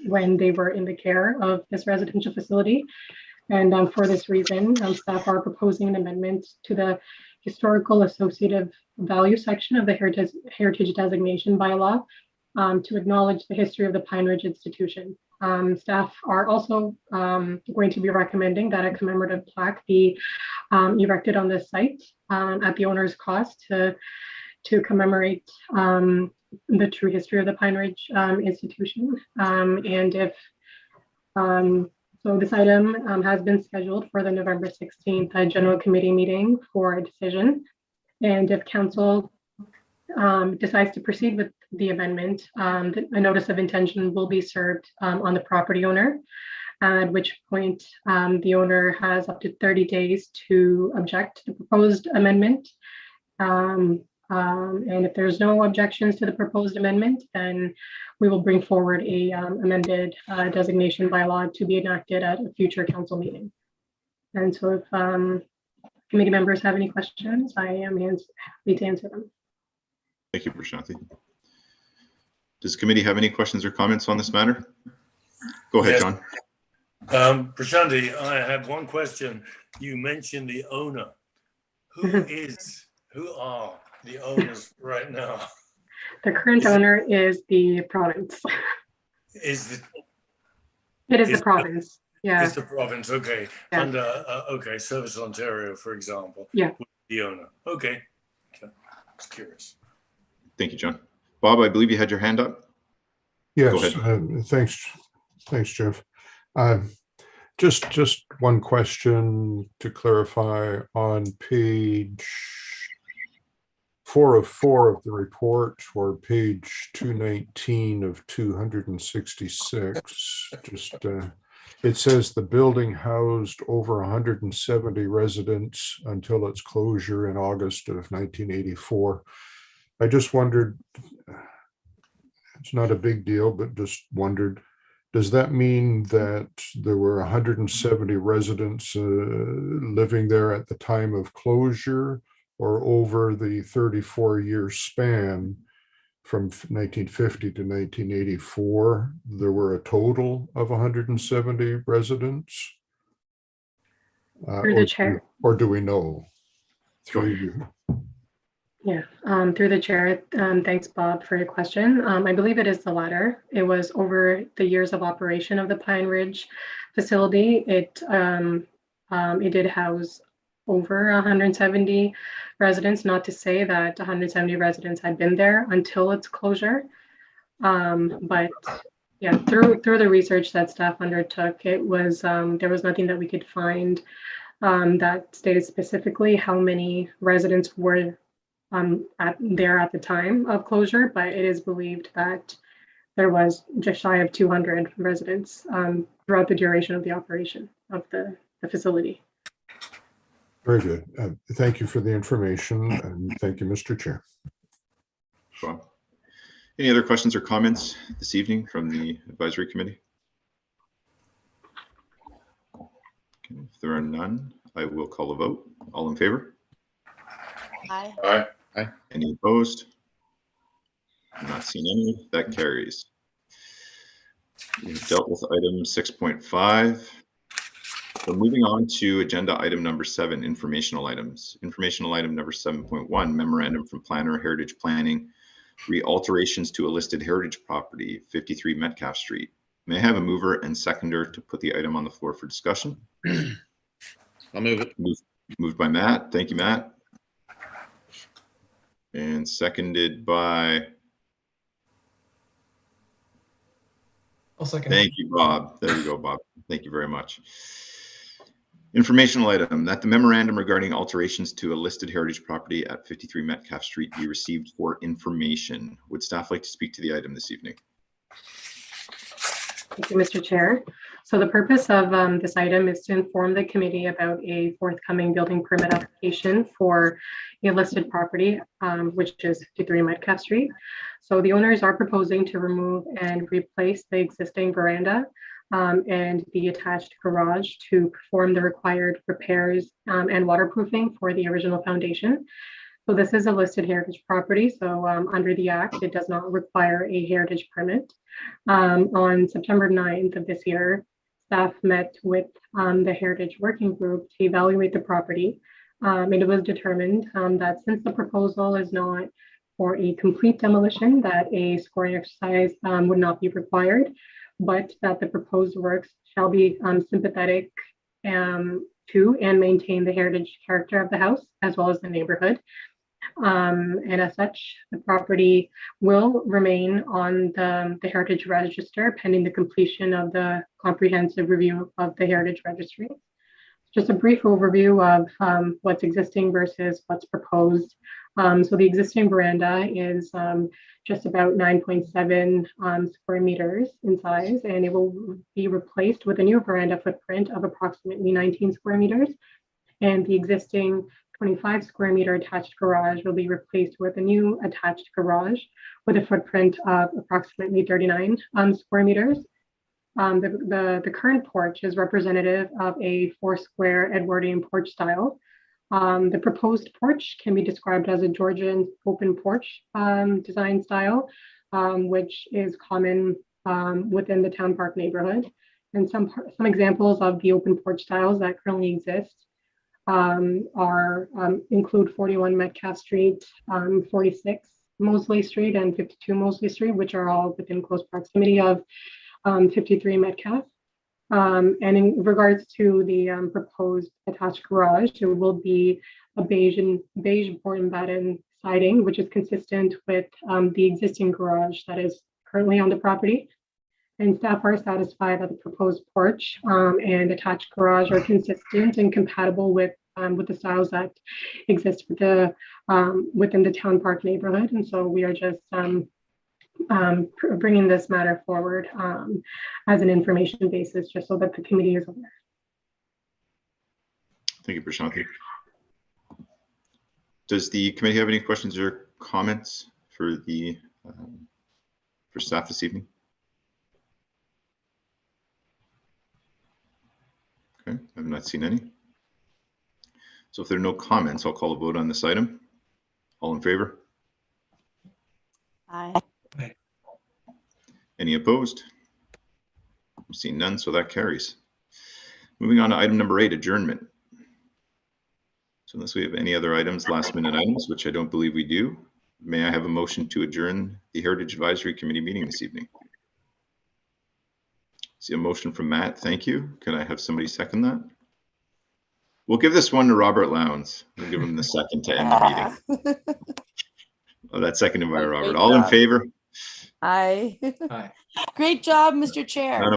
when they were in the care of this residential facility. And for this reason, staff are proposing an amendment to the historical associative value section of the Heritage Designation Bylaw to acknowledge the history of the Pine Ridge Institution. Staff are also going to be recommending that a commemorative plaque be erected on this site at the owner's cost to commemorate the true history of the Pine Ridge Institution. And if so this item has been scheduled for the November 16th General Committee meeting for a decision. And if council decides to proceed with the amendment, a notice of intention will be served on the property owner, at which point the owner has up to 30 days to object to the proposed amendment. And if there's no objections to the proposed amendment, then we will bring forward a amended designation bylaw to be enacted at a future council meeting. And so if committee members have any questions, I am happy to answer them. Thank you, Prashanthi. Does the committee have any questions or comments on this matter? Go ahead, Yes. John. Prashanthi, I have one question. You mentioned the owner. Who are the owners right now? The current owner is the province. It is the province. Yeah. It's the province. Okay. Yeah. Under okay, Service Ontario, for example. Yeah. The owner. Okay. Just curious. Thank you, John. Bob, I believe you had your hand up. Yes, thanks, Jeff. Just one question to clarify on page 404 of the report, or page 219 of 266. It says the building housed over 170 residents until its closure in August of 1984. I just wondered, it's not a big deal, but just wondered, does that mean that there were 170 residents living there at the time of closure, or over the 34-year span from 1950 to 1984, there were a total of 170 residents? Through the chair. Or do we know? Through you. Yeah, through the chair. Thanks, Bob, for your question. I believe it is the latter. It was over the years of operation of the Pine Ridge facility. It did house over 170 residents, not to say that 170 residents had been there until its closure. But yeah, through the research that staff undertook, it was there was nothing that we could find that stated specifically how many residents were there at the time of closure, but it is believed that there was just shy of 200 residents throughout the duration of the operation of the facility. Very good. Thank you for the information, and thank you, Mr. Chair. Well, any other questions or comments this evening from the advisory committee? Okay, if there are none, I will call a vote. All in favor? Aye. Aye. Aye. Any opposed? I'm not seeing any. That carries. We've dealt with item 6.5. So moving on to agenda item number 7, informational items. Informational item number 7.1, memorandum from planner, heritage planning, re-alterations to a listed heritage property, 53 Metcalfe Street. May I have a mover and seconder to put the item on the floor for discussion? I'll move it. Moved by Matt. Thank you, Matt. And seconded by... I'll second. Thank you, Bob. There you go, Bob. Thank you very much. Informational item that the memorandum regarding alterations to a listed heritage property at 53 Metcalfe Street be received for information. Would staff like to speak to the item this evening? Thank you, Mr. Chair. So the purpose of this item is to inform the committee about a forthcoming building permit application for a listed property, which is 53 Metcalfe Street. So the owners are proposing to remove and replace the existing veranda and the attached garage to perform the required repairs and waterproofing for the original foundation. So this is a listed heritage property. So under the Act, it does not require a heritage permit. On September 9th of this year, staff met with the Heritage Working Group to evaluate the property. And it was determined that since the proposal is not for a complete demolition, that a scoring exercise would not be required, but that the proposed works shall be sympathetic to and maintain the heritage character of the house as well as the neighborhood. And as such, the property will remain on the Heritage Register pending the completion of the comprehensive review of the Heritage Registry. Just a brief overview of what's existing versus what's proposed. So the existing veranda is just about 9.7 square meters in size, and it will be replaced with a new veranda footprint of approximately 19 square meters. And the existing 25 square meter attached garage will be replaced with a new attached garage with a footprint of approximately 39 square meters. The current porch is representative of a 4-square Edwardian porch style. The proposed porch can be described as a Georgian open porch design style, which is common within the Town Park neighborhood. And some examples of the open porch styles that currently exist include 41 Metcalfe Street, 46 Mosley Street, and 52 Mosley Street, which are all within close proximity of 53 Metcalfe. And in regards to the proposed attached garage, it will be a beige board and batten siding, which is consistent with the existing garage that is currently on the property. And staff are satisfied that the proposed porch and attached garage are consistent and compatible with the styles that exist within the Town Park neighborhood. And so we are just bringing this matter forward as an information basis, just so that the committee is aware. Thank you, Prashanthi. Does the committee have any questions or comments for staff this evening? Okay, I've not seen any. So if there are no comments, I'll call a vote on this item. All in favor? Aye. Aye. Any opposed? I'm seeing none, so that carries. Moving on to item number 8, adjournment. So unless we have any other items, last minute items, which I don't believe we do, may I have a motion to adjourn the Heritage Advisory Committee meeting this evening? See a motion from Matt, thank you. Can I have somebody second that? We'll give this one to Robert Lowndes. We'll give him the second to end the meeting. Oh, that's seconded by Robert. All in favor? Aye. Aye. Great job, Mr. Chair.